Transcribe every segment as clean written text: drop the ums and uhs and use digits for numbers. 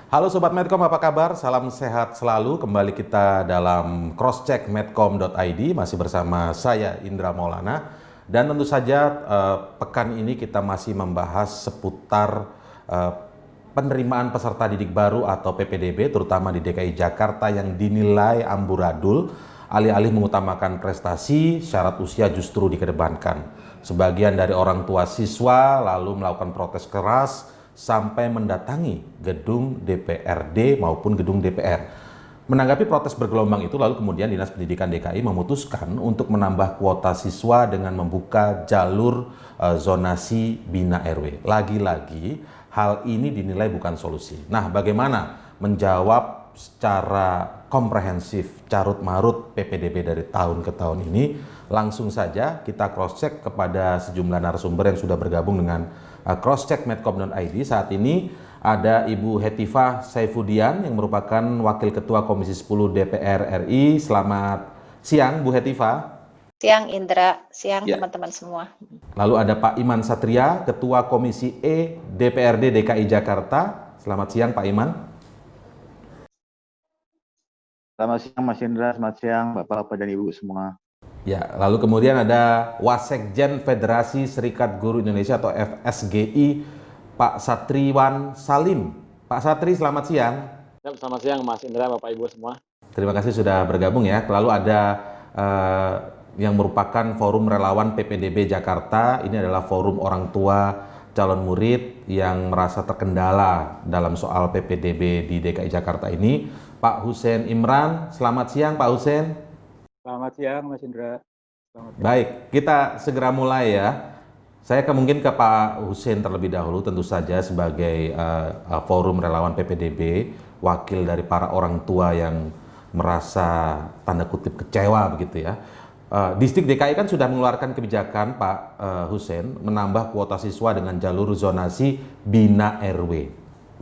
Halo Sobat Medcom, apa kabar? Salam sehat selalu. Kembali kita dalam crosscheck medcom.id, masih bersama saya Indra Maulana. Dan tentu saja pekan ini kita masih membahas seputar eh, penerimaan peserta didik baru atau PPDB, terutama di DKI Jakarta yang dinilai amburadul, alih-alih mengutamakan prestasi, syarat usia justru dikedepankan. Sebagian dari orang tua siswa lalu melakukan protes keras sampai mendatangi gedung DPRD maupun gedung DPR. Menanggapi protes bergelombang itu, lalu kemudian Dinas Pendidikan DKI memutuskan untuk menambah kuota siswa dengan membuka jalur zonasi Bina RW. Lagi-lagi, hal ini dinilai bukan solusi. Nah, bagaimana menjawab secara komprehensif carut-marut PPDB dari tahun ke tahun ini? Langsung saja kita cross-check kepada sejumlah narasumber yang sudah bergabung dengan crosscheck medcom.id. Saat ini ada Ibu Hetifah Saifudian yang merupakan Wakil Ketua Komisi 10 DPR RI. Selamat siang Bu Hetifah. Siang Indra, siang Ya. teman-teman semua. Lalu ada Pak Iman Satria, Ketua Komisi E DPRD DKI Jakarta. Selamat siang Pak Iman. Selamat siang Mas Indra, selamat siang Bapak-Bapak dan Ibu semua. Ya, lalu kemudian ada Wasekjen Federasi Serikat Guru Indonesia atau FSGI, Pak Satriwan Salim. Pak Satri, selamat siang. Selamat siang Mas Indra, Bapak Ibu semua. Terima kasih sudah bergabung ya. Lalu ada yang merupakan Forum Relawan PPDB Jakarta. Ini adalah forum orang tua calon murid yang merasa terkendala dalam soal PPDB di DKI Jakarta ini. Pak Hussein Imran, selamat siang Pak Hussein. Selamat siang Mas Indra. Baik, kita segera mulai ya. Saya mungkin ke Pak Hussein terlebih dahulu, tentu saja sebagai forum relawan PPDB, wakil dari para orang tua yang merasa tanda kutip kecewa begitu ya. Distrik DKI kan sudah mengeluarkan kebijakan Pak Hussein menambah kuota siswa dengan jalur zonasi Bina RW.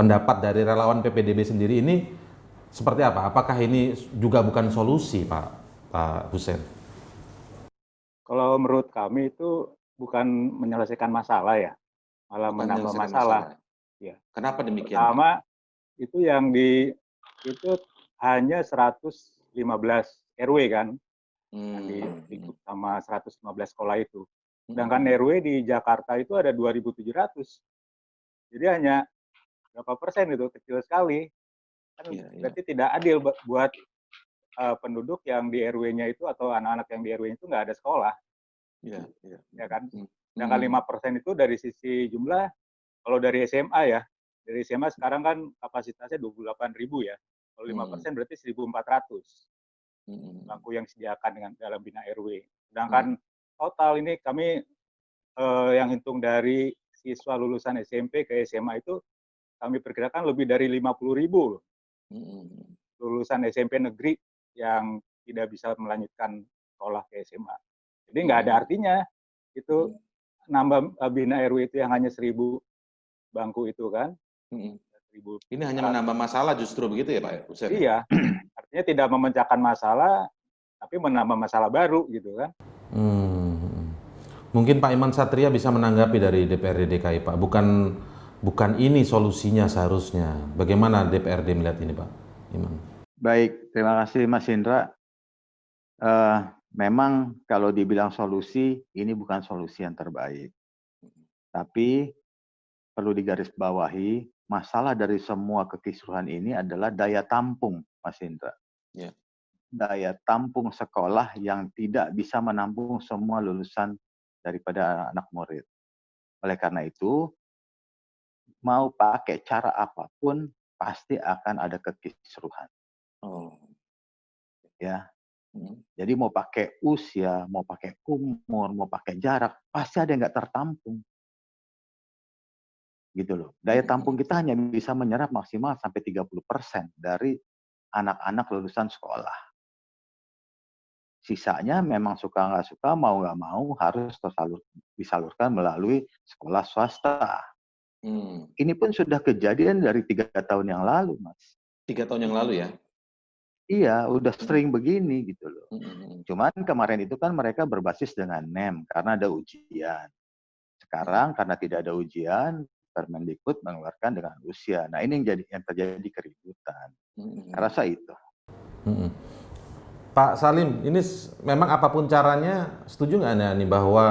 Pendapat dari relawan PPDB sendiri ini seperti apa? Apakah ini juga bukan solusi Pak Hussein? Kalau menurut kami itu bukan menyelesaikan masalah ya, malah Bukan menambah menyelesaikan masalah. Ya. Kenapa demikian, Pak? Pertama, itu itu hanya 115 RW kan, yang sama 115 sekolah itu. Sedangkan RW di Jakarta itu ada 2.700. Jadi hanya berapa persen itu, kecil sekali. Kan berarti tidak adil buat penduduk yang di RW-nya itu atau anak-anak yang di RW-nya itu nggak ada sekolah. Ya kan? Sedangkan 5% itu dari sisi jumlah, kalau dari SMA ya, dari SMA sekarang kan kapasitasnya 28.000 ya. Kalau 5% berarti 1.400 bangku yang disediakan dengan dalam Bina RW. Sedangkan total ini kami yang hitung dari siswa lulusan SMP ke SMA itu kami perkirakan lebih dari 50.000 lulusan SMP negeri yang tidak bisa melanjutkan sekolah ke SMA. Jadi nggak ada artinya itu nambah Bina RW itu yang hanya 1.000 bangku itu kan. Ini hanya menambah masalah justru begitu ya Pak Hussein? Iya, artinya tidak memecahkan masalah, tapi menambah masalah baru gitu kan. Mungkin Pak Iman Satria bisa menanggapi dari DPRD DKI Pak. Bukan ini solusinya seharusnya. Bagaimana DPRD melihat ini Pak Iman? Baik, terima kasih Mas Indra. Memang kalau dibilang solusi, ini bukan solusi yang terbaik. Tapi perlu digarisbawahi, masalah dari semua kekisruhan ini adalah daya tampung, Mas Indra. Ya. Daya tampung sekolah yang tidak bisa menampung semua lulusan daripada anak murid. Oleh karena itu, mau pakai cara apapun, pasti akan ada kekisruhan. Ya. Jadi mau pakai usia, mau pakai umur, mau pakai jarak, pasti ada yang nggak tertampung. Gitu loh. Daya tampung kita hanya bisa menyerap maksimal sampai 30% dari anak-anak lulusan sekolah. Sisanya memang suka nggak suka, mau nggak mau harus disalurkan melalui sekolah swasta. Ini pun sudah kejadian dari 3 tahun yang lalu, Mas. 3 tahun yang lalu ya? Iya, udah sering begini gitu loh. Cuman kemarin itu kan mereka berbasis dengan NEM karena ada ujian. Sekarang karena tidak ada ujian, Permendikbud mengeluarkan dengan usia. Nah, ini yang terjadi keributan. Saya rasa itu. Mm-mm. Pak Salim, ini memang apapun caranya, setuju nggak Anda nih bahwa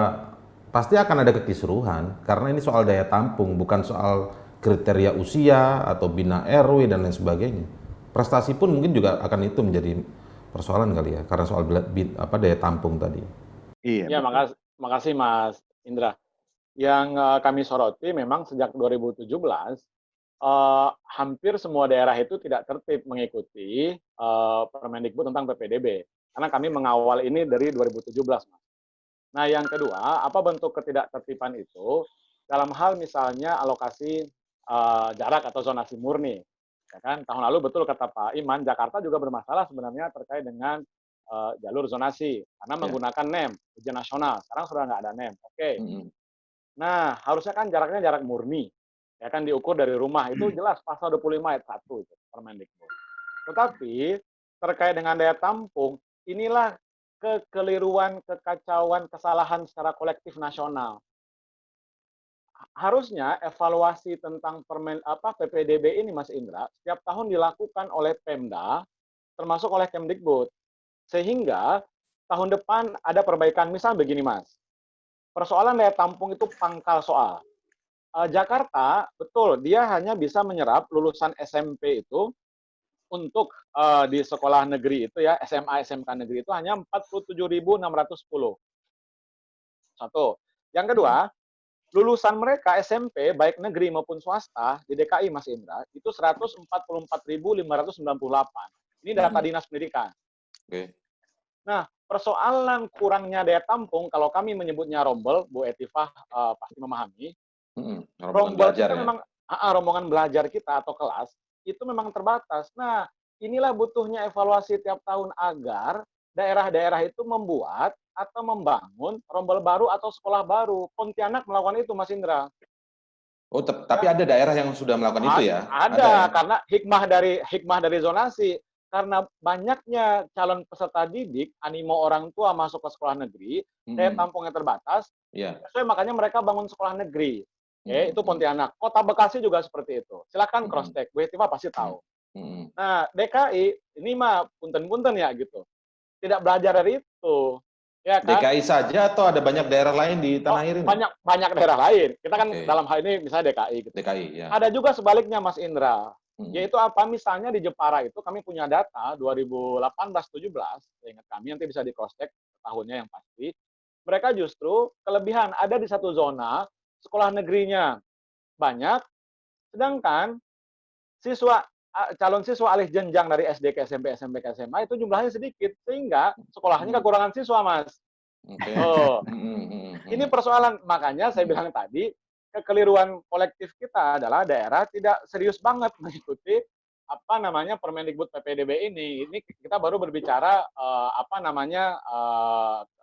pasti akan ada kekisruhan karena ini soal daya tampung, bukan soal kriteria usia atau bina RW dan lain sebagainya. Prestasi pun mungkin juga akan itu menjadi persoalan kali ya, karena soal daya tampung tadi. Iya, Ya, betul. makasih Mas Indra. Yang kami soroti memang sejak 2017 hampir semua daerah itu tidak tertib mengikuti Permendikbud tentang PPDB. Karena kami mengawal ini dari 2017, Mas. Nah, yang kedua, apa bentuk ketidaktertiban itu dalam hal misalnya alokasi jarak atau zonasi murni. Ya kan? Tahun lalu betul kata Pak Iman, Jakarta juga bermasalah sebenarnya terkait dengan jalur zonasi karena menggunakan NEM, ujian nasional. Sekarang sudah nggak ada NEM. Oke. Nah, harusnya kan jaraknya jarak murni. Ya kan diukur dari rumah. Itu jelas pasal 25 ayat 1 itu Permendikbud. Tetapi terkait dengan daya tampung, inilah kekeliruan, kekacauan, kesalahan secara kolektif nasional. Harusnya evaluasi tentang PPDB ini, Mas Indra, setiap tahun dilakukan oleh Pemda, termasuk oleh Kemdikbud. Sehingga tahun depan ada perbaikan. Misal begini, Mas. Persoalan daya tampung itu pangkal soal. Jakarta, betul, dia hanya bisa menyerap lulusan SMP itu untuk di sekolah negeri itu ya, SMA, SMK negeri itu hanya 47.610. Satu. Yang kedua, lulusan mereka SMP, baik negeri maupun swasta, di DKI, Mas Indra, itu 144.598. Ini data Dinas Pendidikan. Oke. Nah, persoalan kurangnya daya tampung, kalau kami menyebutnya rombel, Bu Etifah pasti memahami, rombel kita ya? Memang, rombongan belajar kita atau kelas, itu memang terbatas. Nah, inilah butuhnya evaluasi tiap tahun agar daerah-daerah itu membuat atau membangun rombel baru atau sekolah baru. Pontianak melakukan itu, Mas Indra. Oh, tapi ada daerah yang sudah melakukan itu ya? Ada, karena hikmah dari zonasi. Karena banyaknya calon peserta didik, animo orang tua masuk ke sekolah negeri, daya tampungnya terbatas, sesuai makanya mereka bangun sekolah negeri. Itu Pontianak. Kota Bekasi juga seperti itu. Silakan cross-check, Bu Hetifah pasti tahu. Nah, DKI, ini mah punten-punten ya gitu. Tidak belajar dari itu. Ya kan? DKI saja atau ada banyak daerah lain di tanah air ini? Banyak daerah lain. Kita kan dalam hal ini misalnya DKI. Gitu. DKI, ya. Ada juga sebaliknya, Mas Indra. Yaitu apa? Misalnya di Jepara itu kami punya data 2018-17, ingat kami nanti bisa di cross check tahunnya yang pasti. Mereka justru kelebihan ada di satu zona sekolah negerinya banyak, sedangkan calon siswa alih jenjang dari SD ke SMP, SMP ke SMA itu jumlahnya sedikit, sehingga sekolahnya kekurangan siswa, Mas. Ini persoalan, makanya saya bilang tadi, kekeliruan kolektif kita adalah daerah tidak serius banget mengikuti Permendikbud PPDB ini. Ini kita baru berbicara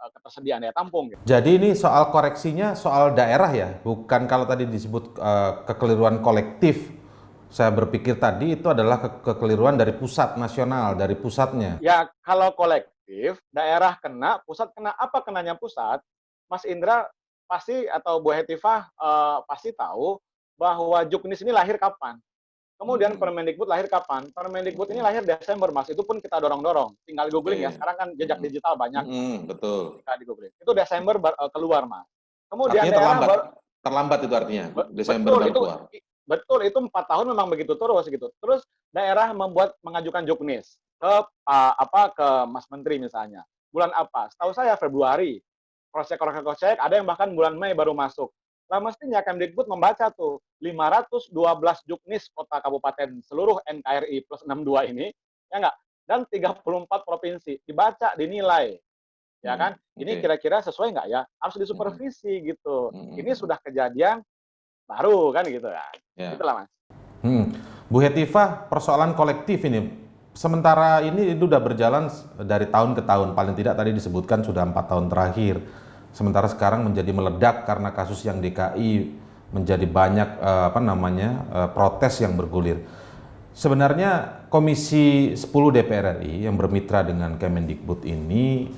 ketersediaan daya tampung. Gitu. Jadi ini soal koreksinya soal daerah ya, bukan kalau tadi disebut kekeliruan kolektif. Saya berpikir tadi itu adalah kekeliruan dari pusat nasional, dari pusatnya. Ya kalau kolektif, daerah kena, pusat kena. Apa kenanya pusat? Mas Indra pasti atau Bu Hetifah pasti tahu bahwa Juknis ini lahir kapan. Kemudian Permendikbud lahir kapan? Permendikbud ini lahir Desember, Mas. Itu pun kita dorong-dorong. Tinggal di googling ya. Sekarang kan jejak digital banyak. Betul. Tinggal di googling. Itu Desember keluar, Mas. Kemudian artinya terlambat itu artinya. Desember baru keluar. Betul, itu 4 tahun memang begitu terus gitu. Terus daerah mengajukan Juknis ke Mas Menteri misalnya. Bulan apa? Setahu saya Februari. Cross-check, ada yang bahkan bulan Mei baru masuk. Lah mestinya Kemdikbud membaca tuh 512 Juknis kota kabupaten seluruh NKRI plus 62 ini, ya enggak? Dan 34 provinsi. Dibaca, dinilai. Ya kan? Ini kira-kira sesuai enggak ya? Harus disupervisi gitu. Ini sudah kejadian baru kan gitu kan. Itulah, Mas. Bu Hetifah, persoalan kolektif ini sementara ini itu sudah berjalan dari tahun ke tahun, paling tidak tadi disebutkan sudah 4 tahun terakhir. Sementara sekarang menjadi meledak karena kasus yang DKI menjadi banyak protes yang bergulir. Sebenarnya Komisi 10 DPR RI yang bermitra dengan Kemendikbud ini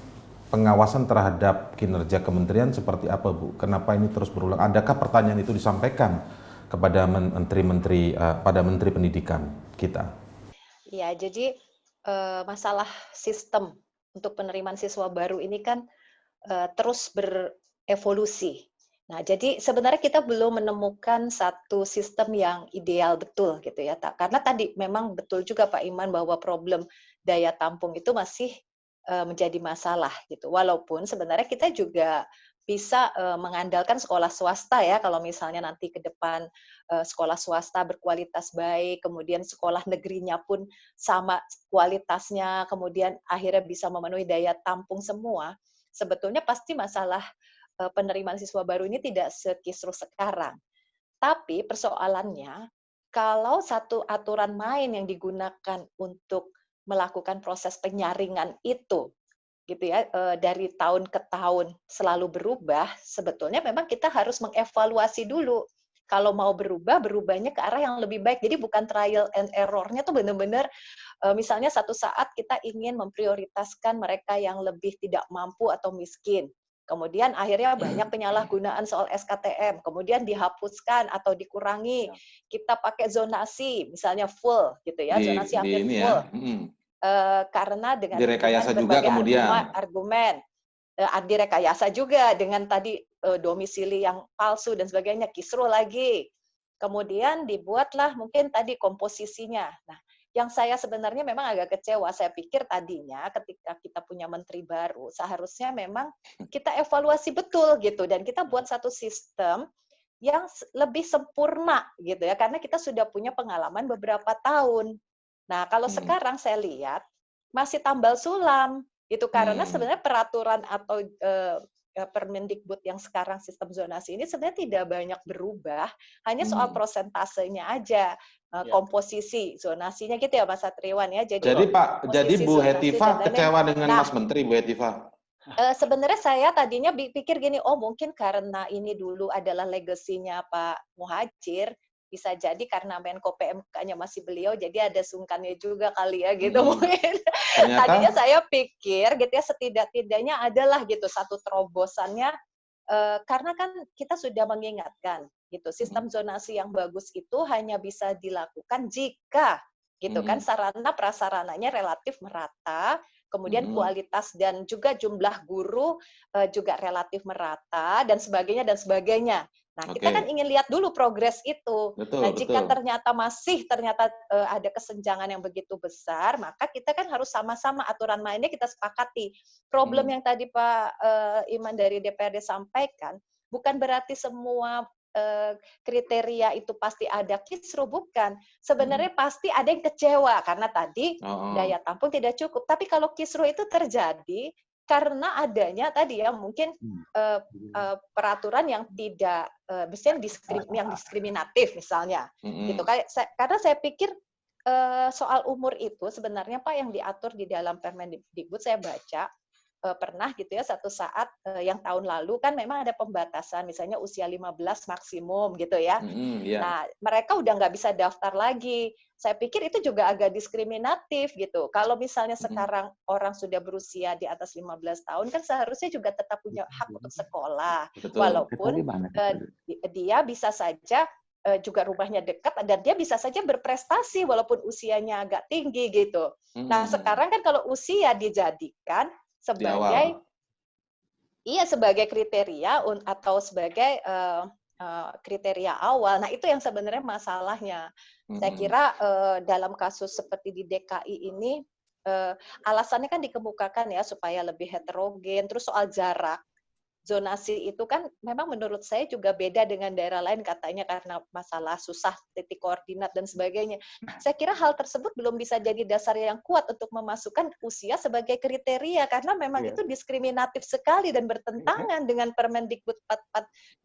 pengawasan terhadap kinerja kementerian seperti apa, Bu? Kenapa ini terus berulang? Adakah pertanyaan itu disampaikan kepada menteri-menteri pada menteri pendidikan kita? Ya, jadi masalah sistem untuk penerimaan siswa baru ini kan terus berevolusi. Nah, jadi sebenarnya kita belum menemukan satu sistem yang ideal betul gitu ya. Karena tadi memang betul juga Pak Iman bahwa problem daya tampung itu masih menjadi masalah gitu. Walaupun sebenarnya kita juga bisa mengandalkan sekolah swasta ya kalau misalnya nanti ke depan sekolah swasta berkualitas baik, kemudian sekolah negerinya pun sama kualitasnya, kemudian akhirnya bisa memenuhi daya tampung semua. Sebetulnya pasti masalah penerimaan siswa baru ini tidak sekisruh sekarang. Tapi persoalannya, kalau satu aturan main yang digunakan untuk melakukan proses penyaringan itu, gitu ya, dari tahun ke tahun selalu berubah, sebetulnya memang kita harus mengevaluasi dulu. Kalau mau berubah, berubahnya ke arah yang lebih baik. Jadi bukan trial and error-nya tuh benar-benar, misalnya satu saat kita ingin memprioritaskan mereka yang lebih tidak mampu atau miskin. Kemudian akhirnya banyak penyalahgunaan soal SKTM, kemudian dihapuskan atau dikurangi. Kita pakai zonasi, misalnya full gitu ya, zonasi hampir full. Karena dengan Direkayasa juga berbagai kemudian. argumen direkayasa juga dengan tadi domisili yang palsu dan sebagainya, kisruh lagi. Kemudian dibuatlah mungkin tadi komposisinya. Nah, yang saya sebenarnya memang agak kecewa, saya pikir tadinya ketika kita punya menteri baru, seharusnya memang kita evaluasi betul gitu, dan kita buat satu sistem yang lebih sempurna gitu ya, karena kita sudah punya pengalaman beberapa tahun. Nah, kalau sekarang saya lihat masih tambal sulam gitu, karena sebenarnya peraturan atau Permendikbud yang sekarang sistem zonasi ini sebenarnya tidak banyak berubah, hanya soal prosentasenya aja, komposisi zonasinya gitu ya Mas Satriwan ya. Jadi Bu Hetiva kecewa dengan Mas Menteri, Bu Hetiva? Sebenarnya saya tadinya pikir gini, oh mungkin karena ini dulu adalah legasinya Pak Muhadjir, bisa jadi karena Menko PMK-nya masih beliau, jadi ada sungkannya juga kali ya gitu mungkin. Tadinya saya pikir gitu ya, setidak-tidaknya adalah gitu satu terobosannya, karena kan kita sudah mengingatkan gitu, sistem zonasi yang bagus itu hanya bisa dilakukan jika gitu kan sarana prasarananya relatif merata, kemudian kualitas dan juga jumlah guru juga relatif merata dan sebagainya dan sebagainya. Nah, kita kan ingin lihat dulu progres itu. Nah, jika ternyata ada kesenjangan yang begitu besar, maka kita kan harus sama-sama aturan mainnya kita sepakati. Problem yang tadi Pak Iman dari DPRD sampaikan, bukan berarti semua kriteria itu pasti ada kisruh, bukan. Sebenarnya pasti ada yang kecewa karena tadi daya tampung tidak cukup. Tapi kalau kisruh itu terjadi karena adanya tadi ya mungkin peraturan yang tidak misalnya yang diskriminatif misalnya gitu. Karena saya pikir soal umur itu sebenarnya Pak yang diatur di dalam Permendikbud, saya baca pernah gitu ya satu saat yang tahun lalu kan memang ada pembatasan misalnya usia 15 maksimum gitu ya. Nah, mereka udah nggak bisa daftar lagi. Saya pikir itu juga agak diskriminatif gitu. Kalau misalnya sekarang orang sudah berusia di atas 15 tahun kan seharusnya juga tetap punya hak untuk sekolah. Walaupun dia bisa saja juga rumahnya dekat dan dia bisa saja berprestasi walaupun usianya agak tinggi gitu. Nah, sekarang kan kalau usia dijadikan sebagai sebagai kriteria atau sebagai kriteria awal. Nah, itu yang sebenarnya masalahnya. Saya kira dalam kasus seperti di DKI ini alasannya kan dikemukakan ya supaya lebih heterogen. Terus soal jarak. Zonasi itu kan memang menurut saya juga beda dengan daerah lain katanya karena masalah susah titik koordinat dan sebagainya. Saya kira hal tersebut belum bisa jadi dasar yang kuat untuk memasukkan usia sebagai kriteria karena memang itu diskriminatif sekali dan bertentangan dengan Permendikbud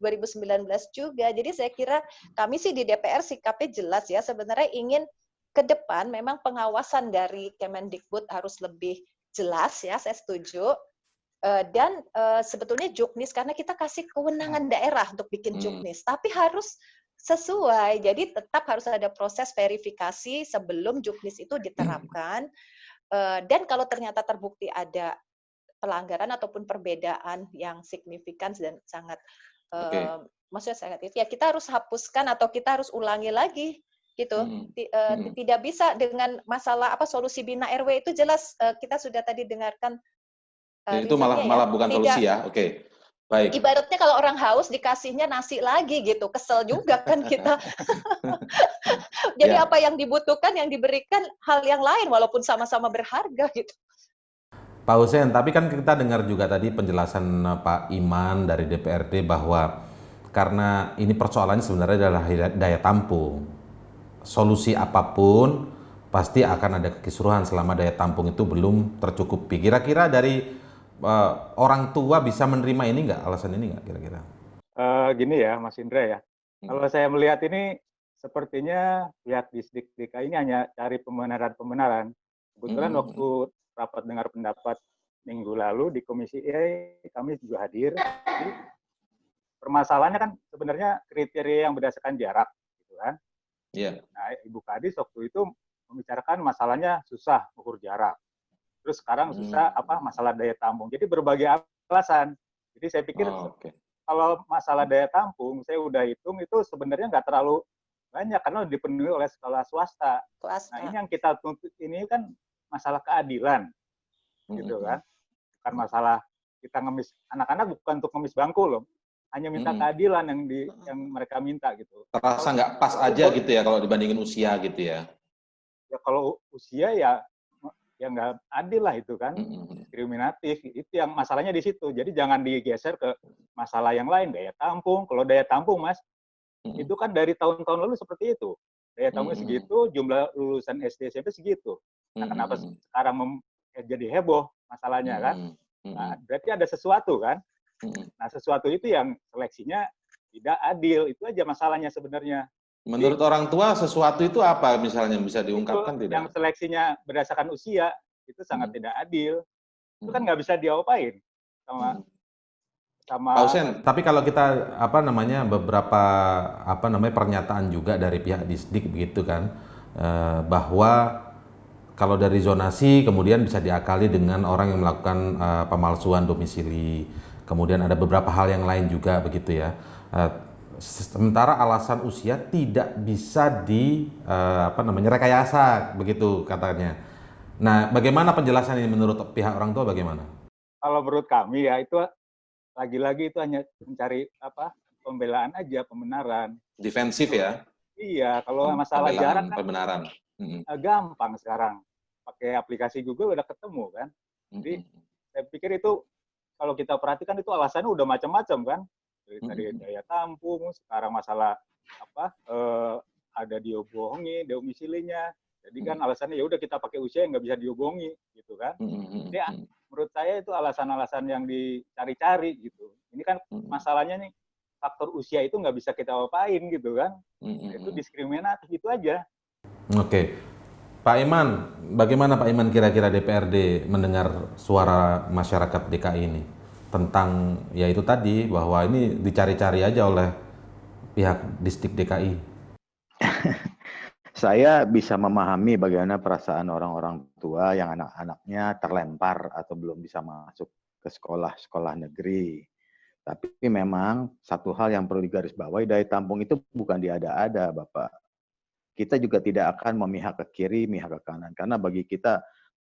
44 2019 juga. Jadi saya kira kami sih di DPR sikapnya jelas ya, sebenarnya ingin ke depan memang pengawasan dari Kemendikbud harus lebih jelas ya, saya setuju. Dan sebetulnya juknis karena kita kasih kewenangan daerah untuk bikin juknis, tapi harus sesuai. Jadi tetap harus ada proses verifikasi sebelum juknis itu diterapkan. Dan kalau ternyata terbukti ada pelanggaran ataupun perbedaan yang signifikan dan sangat maksudnya negatif, ya kita harus hapuskan atau kita harus ulangi lagi gitu. Tidak bisa dengan masalah solusi bina RW itu jelas kita sudah tadi dengarkan Jadi itu reasonnya malah ya. bukan Tidak, solusi ya. Oke. Baik. ibaratnya kalau orang haus dikasihnya nasi lagi gitu, kesel juga kan kita. Jadi Ya. apa yang dibutuhkan, yang diberikan hal yang lain walaupun sama-sama berharga gitu. Pak Hussein, tapi kan kita dengar juga tadi penjelasan Pak Iman dari DPRD bahwa karena ini persoalannya sebenarnya adalah daya tampung. Solusi apapun pasti akan ada kekisruhan selama daya tampung itu belum tercukupi. Kira-kira dari orang tua bisa menerima ini nggak, alasan ini nggak kira-kira? Gini ya, Mas Indra ya. Kalau saya melihat ini sepertinya pihak Disdik DKI ini hanya cari pembenaran-pembenaran. Kebetulan waktu rapat dengar pendapat minggu lalu di Komisi E, kami juga hadir. Jadi, permasalahannya kan sebenarnya kriteria yang berdasarkan jarak, gitu kan. Iya. Nah, Ibu Kadis waktu itu membicarakan masalahnya susah ukur jarak. Terus sekarang susah masalah daya tampung. Jadi berbagai alasan. Jadi saya pikir kalau masalah daya tampung, saya udah hitung itu sebenarnya nggak terlalu banyak karena dipenuhi oleh sekolah swasta. Nah ini yang kita tuntut ini kan masalah keadilan, gitu kan? Bukan masalah kita ngemis anak-anak, bukan untuk ngemis bangku loh, hanya minta keadilan yang mereka minta gitu. Terasa nggak pas aja gitu ya kalau dibandingin usia gitu ya? Ya kalau usia ya nggak adil lah itu kan, diskriminatif. Itu yang masalahnya di situ. Jadi jangan digeser ke masalah yang lain, daya tampung. Kalau daya tampung, Mas, itu kan dari tahun-tahun lalu seperti itu. Daya tampungnya segitu, jumlah lulusan SD SMP segitu. Nah, kenapa sekarang jadi heboh masalahnya kan? Nah, berarti ada sesuatu kan? Nah, sesuatu itu yang seleksinya tidak adil. Itu aja masalahnya sebenarnya. Menurut orang tua sesuatu itu apa misalnya bisa diungkapkan itu, tidak? yang seleksinya berdasarkan usia itu sangat tidak adil. Itu kan nggak bisa diapain sama Pak Hussein, tapi kalau kita beberapa pernyataan juga dari pihak Disdik begitu kan, bahwa kalau dari zonasi kemudian bisa diakali dengan orang yang melakukan pemalsuan domisili, kemudian ada beberapa hal yang lain juga begitu ya. Sementara alasan usia tidak bisa rekayasa begitu katanya. Nah, bagaimana penjelasan ini menurut pihak orang tua bagaimana? Kalau menurut kami ya itu lagi-lagi itu hanya mencari pembelaan aja, pembenaran. Defensif ya? Iya, kalau masalah jarak kan pembenaran. Gampang sekarang. Pakai aplikasi Google udah ketemu kan. Jadi saya pikir itu kalau kita perhatikan itu alasannya udah macam-macam kan. Dari daya tampung, sekarang masalah ada diobohongi domisilinya. Jadi kan alasannya ya udah kita pakai usia yang nggak bisa diobohongi gitu kan. Jadi menurut saya itu alasan-alasan yang dicari-cari gitu. Ini kan masalahnya nih faktor usia itu nggak bisa kita apain gitu kan. Itu diskriminatif itu aja. Oke. Pak Iman, bagaimana Pak Iman kira-kira DPRD mendengar suara masyarakat DKI ini tentang ya itu tadi bahwa ini dicari-cari aja oleh pihak Disdik DKI? Saya bisa memahami bagaimana perasaan orang-orang tua yang anak-anaknya terlempar atau belum bisa masuk ke sekolah-sekolah negeri. Tapi memang satu hal yang perlu digarisbawahi, daya tampung itu bukan diada-ada, Bapak. Kita juga tidak akan memihak ke kiri, memihak ke kanan. Karena bagi kita,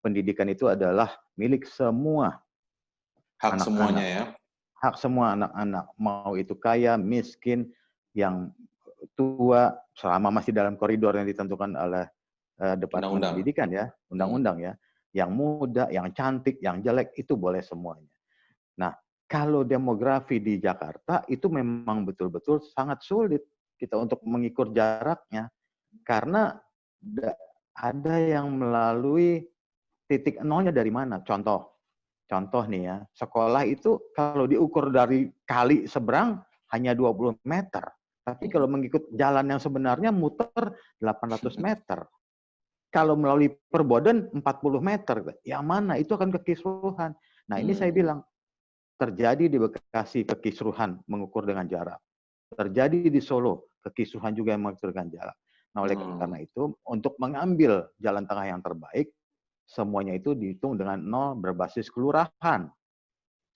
pendidikan itu adalah milik semua. Hak anak-anak. Semuanya ya? Hak semua anak-anak. Mau itu kaya, miskin, yang tua, selama masih dalam koridor yang ditentukan oleh Departemen Pendidikan ya, undang-undang ya. Yang muda, yang cantik, yang jelek, itu boleh semuanya. Nah, kalau demografi di Jakarta, itu memang betul-betul sangat sulit kita untuk mengukur jaraknya. Karena ada yang melalui titik nolnya dari mana? Contoh nih ya, sekolah itu kalau diukur dari kali seberang hanya 20 meter. Tapi kalau mengikut jalan yang sebenarnya muter 800 meter. Kalau melalui perboden 40 meter. Yang mana? Itu akan kekisruhan. Nah ini saya bilang, terjadi di Bekasi kekisruhan mengukur dengan jarak. Terjadi di Solo kekisruhan juga yang mengukur dengan jarak. Nah, oleh karena itu, untuk mengambil jalan tengah yang terbaik, semuanya itu dihitung dengan nol berbasis kelurahan.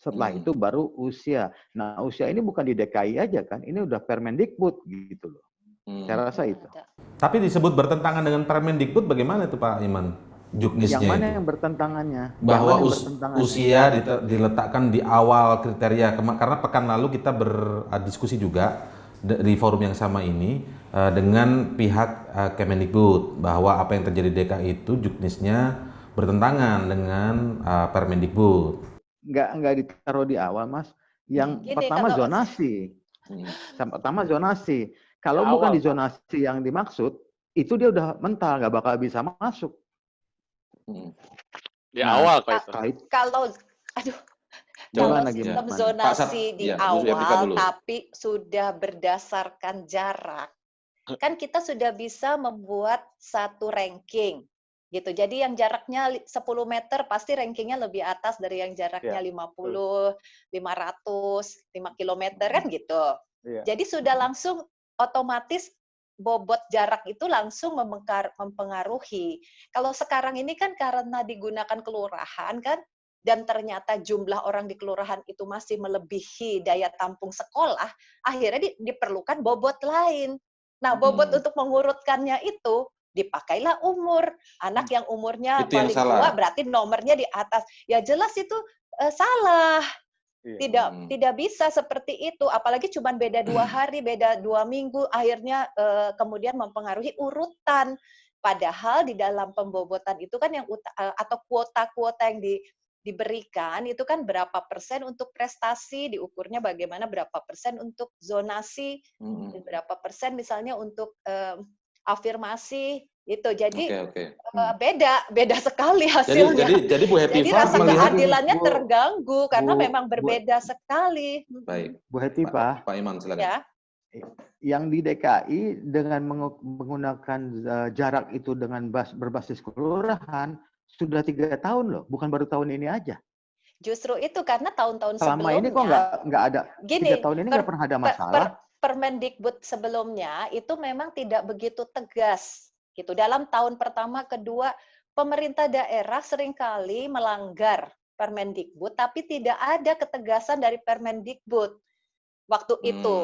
Setelah itu baru usia. Nah, usia ini bukan di DKI aja kan, ini udah Permendikbud gitu loh. Saya rasa itu. Tapi disebut bertentangan dengan Permendikbud, bagaimana itu Pak Iman? Juknisnya Yang mana itu? yang bertentangannya? Bahwa Yang mana yang bertentangannya? usia diletakkan di awal kriteria, karena pekan lalu kita berdiskusi juga di forum yang sama ini dengan pihak Kemendikbud, bahwa apa yang terjadi di DKI itu juknisnya bertentangan dengan Permendikbud. Nggak ditaruh di awal, Mas. Yang Gini, pertama kalau- zonasi. Yang pertama zonasi. Kalau Di bukan awal, di zonasi yang dimaksud, itu dia udah mental, nggak bakal bisa masuk. Di awal Pak itu. Setelah itu Kalau aduh, Gimana, kalau sistem gimana? zonasi di ya, Bu Evi awal dulu. tapi sudah berdasarkan jarak, kan kita sudah bisa membuat satu ranking gitu. Jadi yang jaraknya 10 meter pasti rankingnya lebih atas dari yang jaraknya 50, 500, 5 kilometer kan gitu. Iya. Jadi sudah langsung otomatis bobot jarak itu langsung mempengaruhi. Kalau sekarang ini kan karena digunakan kelurahan kan, dan ternyata jumlah orang di kelurahan itu masih melebihi daya tampung sekolah, akhirnya diperlukan bobot lain. Nah, bobot untuk mengurutkannya itu dipakailah umur. Anak yang umurnya Itu yang paling salah. tua berarti nomornya di atas. Ya jelas itu salah. Iya. Tidak bisa seperti itu, apalagi cuma beda 2 hari, beda 2 minggu, akhirnya kemudian mempengaruhi urutan. Padahal di dalam pembobotan itu kan yang atau kuota-kuota yang diberikan itu kan berapa persen untuk prestasi, diukurnya bagaimana, berapa persen untuk zonasi, berapa persen misalnya untuk afirmasi itu. Jadi beda sekali hasilnya. Jadi Bu Jadi Hetiva rasa melihat keadilannya Bu- terganggu karena Bu- memang berbeda sekali. baik. Bu Hetiva, Pak Iman silakan. Ya, yang di DKI dengan menggunakan jarak itu dengan berbasis kelurahan sudah 3 tahun loh, bukan baru tahun ini aja. justru itu karena tahun-tahun Selama sebelumnya. ini kok nggak ada, Gini, 3 tahun ini nggak pernah ada masalah. Permendikbud sebelumnya itu memang tidak begitu tegas gitu. Dalam tahun pertama, kedua, pemerintah daerah seringkali melanggar Permendikbud, tapi tidak ada ketegasan dari Permendikbud waktu itu.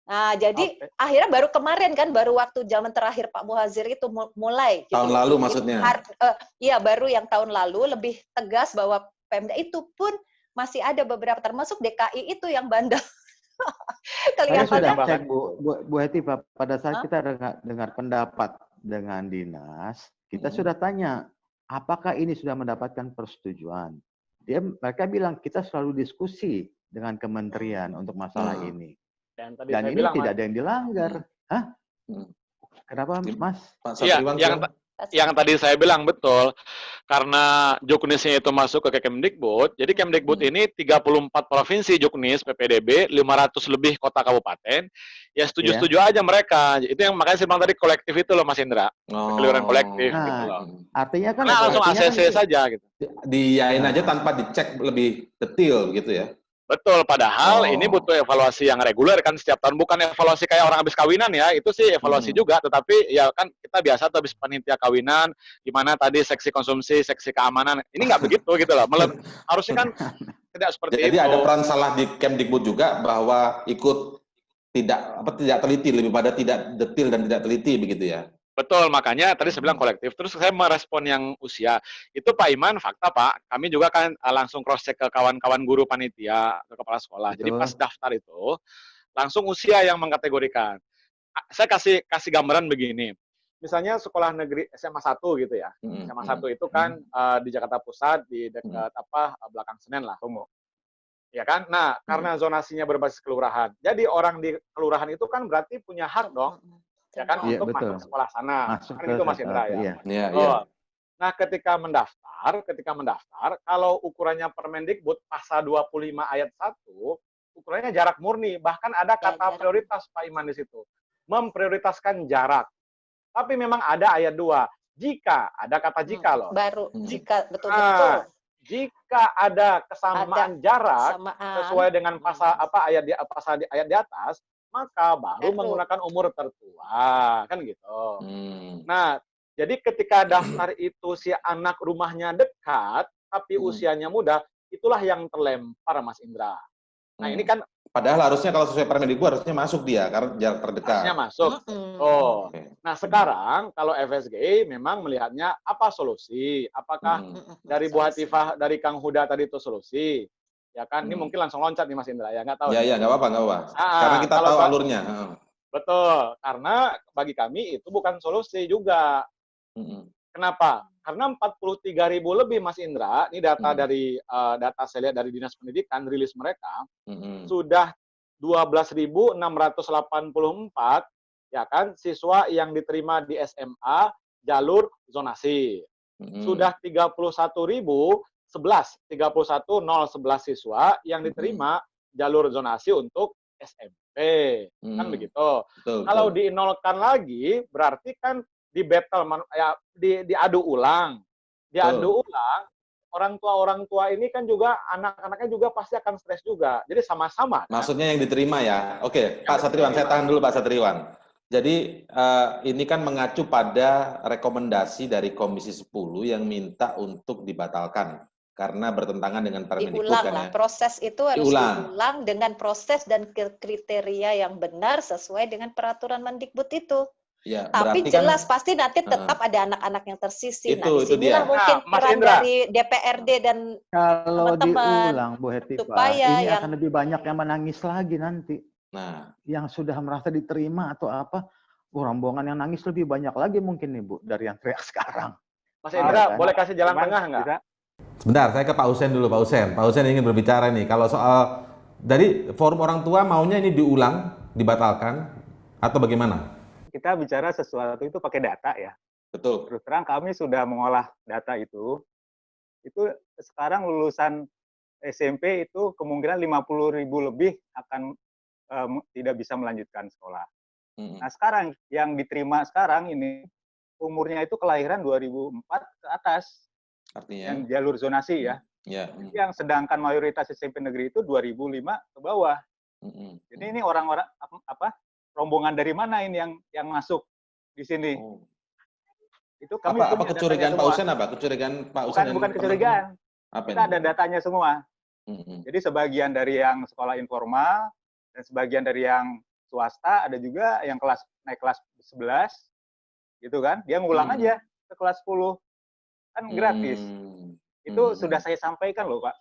Nah, jadi akhirnya baru kemarin kan, baru waktu zaman terakhir Pak Muhadzir itu mulai. Gitu. Tahun lalu maksudnya? Iya, baru yang tahun lalu lebih tegas bahwa Pemda itu pun masih ada beberapa, termasuk DKI itu yang bandel. Saya sudah Kelihatannya cek Bu Heti, pada saat kita dengar pendapat dengan dinas, kita sudah tanya, apakah ini sudah mendapatkan persetujuan? Mereka bilang kita selalu diskusi dengan kementerian untuk masalah ini. Dan ini tidak ada yang dilanggar. Hah? Kenapa, Mas? Iya, yang tadi saya bilang betul, karena juknisnya itu masuk ke Kemdikbud, jadi Kemdikbud ini 34 provinsi juknis PPDB, 500 lebih kota kabupaten, ya setuju-setuju aja mereka. Itu yang makanya saya bilang tadi kolektif itu loh Mas Indra, keluyuran kolektif Nah, gitu loh. Artinya kan Langsung ACC saja gitu. Diyain aja tanpa dicek lebih detail gitu ya. Betul, padahal ini butuh evaluasi yang reguler kan setiap tahun, bukan evaluasi kayak orang habis kawinan ya, itu sih evaluasi juga, tetapi ya kan kita biasa tuh habis panitia kawinan, gimana tadi seksi konsumsi, seksi keamanan, ini nggak begitu gitu loh, harusnya kan tidak seperti itu. Jadi ada peran salah di Kemdikbud juga bahwa ikut tidak teliti, lebih pada tidak detail dan tidak teliti begitu ya. Betul, makanya tadi saya bilang kolektif. Terus saya merespon yang usia. Itu Pak Iman, fakta Pak. Kami juga kan langsung cross-check ke kawan-kawan guru panitia, ke kepala sekolah. Jadi pas daftar itu, langsung usia yang mengkategorikan. Saya kasih gambaran begini. Misalnya sekolah negeri SMA 1 gitu ya. SMA 1 itu kan di Jakarta Pusat, di dekat belakang Senen lah. Ya kan? Nah, karena zonasinya berbasis kelurahan. Jadi orang di kelurahan itu kan berarti punya hak dong. Ya kan, untuk masuk sekolah sana. Kan itu Mas Indra ya. Nah, ketika mendaftar, kalau ukurannya Permendikbud pasal 25 ayat 1, ukurannya jarak murni, bahkan ada kata prioritas Pak Iman di situ. Memprioritaskan jarak. Tapi memang ada ayat 2, jika, ada kata jika loh. Baru, jika, betul-betul. Jika ada kesamaan jarak sesuai dengan pasal ayat di atas, maka baru menggunakan umur tertua, kan gitu. Nah, jadi ketika daftar itu si anak rumahnya dekat, tapi usianya muda, itulah yang terlempar Mas Indra. Nah ini kan padahal harusnya kalau sesuai Permendikbud harusnya masuk dia karena jarak terdekat. harusnya masuk. Oh, nah sekarang kalau FSGI memang melihatnya apa solusi? Apakah dari Bu Hatifah, dari Kang Huda tadi itu solusi? Ya kan, ini mungkin langsung loncat nih Mas Indra ya, nggak tahu. Ya, nggak apa-apa, nggak apa. Karena kita tahu alurnya. Betul, karena bagi kami itu bukan solusi juga. Kenapa? Karena 43.000 lebih Mas Indra, ini data dari data saya lihat dari Dinas Pendidikan, rilis mereka, sudah 12.684 ya kan siswa yang diterima di SMA jalur zonasi. Sudah 31.011 siswa yang diterima jalur zonasi untuk SMP. Kan begitu. Kalau dinolkan lagi berarti kan di battle ya diadu ulang. Diadu ulang, orang tua ini kan juga anak-anaknya juga pasti akan stres juga. Jadi sama-sama. Maksudnya yang diterima ya. Oke, Pak Satriwan, saya tahan dulu Pak Satriwan. Jadi ini kan mengacu pada rekomendasi dari Komisi 10 yang minta untuk dibatalkan karena bertentangan dengan Permendikbud diulang kan lah, ya. proses itu harus diulang dengan proses dan kriteria yang benar sesuai dengan peraturan Mendikbud itu. Ya, tapi jelas kan, pasti nanti tetap ada anak-anak yang tersisih. Nah, disinilah mungkin peran dari DPRD dan kalau teman-teman diulang, Bu Hetifah, supaya ini akan lebih banyak yang menangis lagi nanti. Nah, yang sudah merasa diterima atau apa, rombongan yang nangis lebih banyak lagi mungkin nih Bu dari yang teriak sekarang. Mas Indra, boleh kasih jalan tengah nggak? Sebentar, saya ke Pak Usen dulu, Pak Usen. Pak Usen ingin berbicara nih. Kalau soal dari forum orang tua maunya ini diulang, dibatalkan, atau bagaimana? Kita bicara sesuatu itu pakai data ya. Betul. Terus terang kami sudah mengolah data itu. Itu sekarang lulusan SMP itu kemungkinan 50.000 lebih akan tidak bisa melanjutkan sekolah. Nah sekarang yang diterima sekarang ini umurnya itu kelahiran 2004 ke atas. Artinya? Yang jalur zonasi ya. Yang sedangkan mayoritas SMP negeri itu 2005 ke bawah. Jadi ini orang-orang apa? Rombongan dari mana ini yang masuk di sini? Itu kami apa kecurigaan Pak Usen apa? Kecurigaan Pak Usen? Bukan kecurigaan. Kita ada datanya semua. Jadi sebagian dari yang sekolah informal dan sebagian dari yang swasta, ada juga yang naik kelas 11 gitu kan. Dia ngulang aja ke kelas 10. Kan gratis. Itu sudah saya sampaikan loh Pak.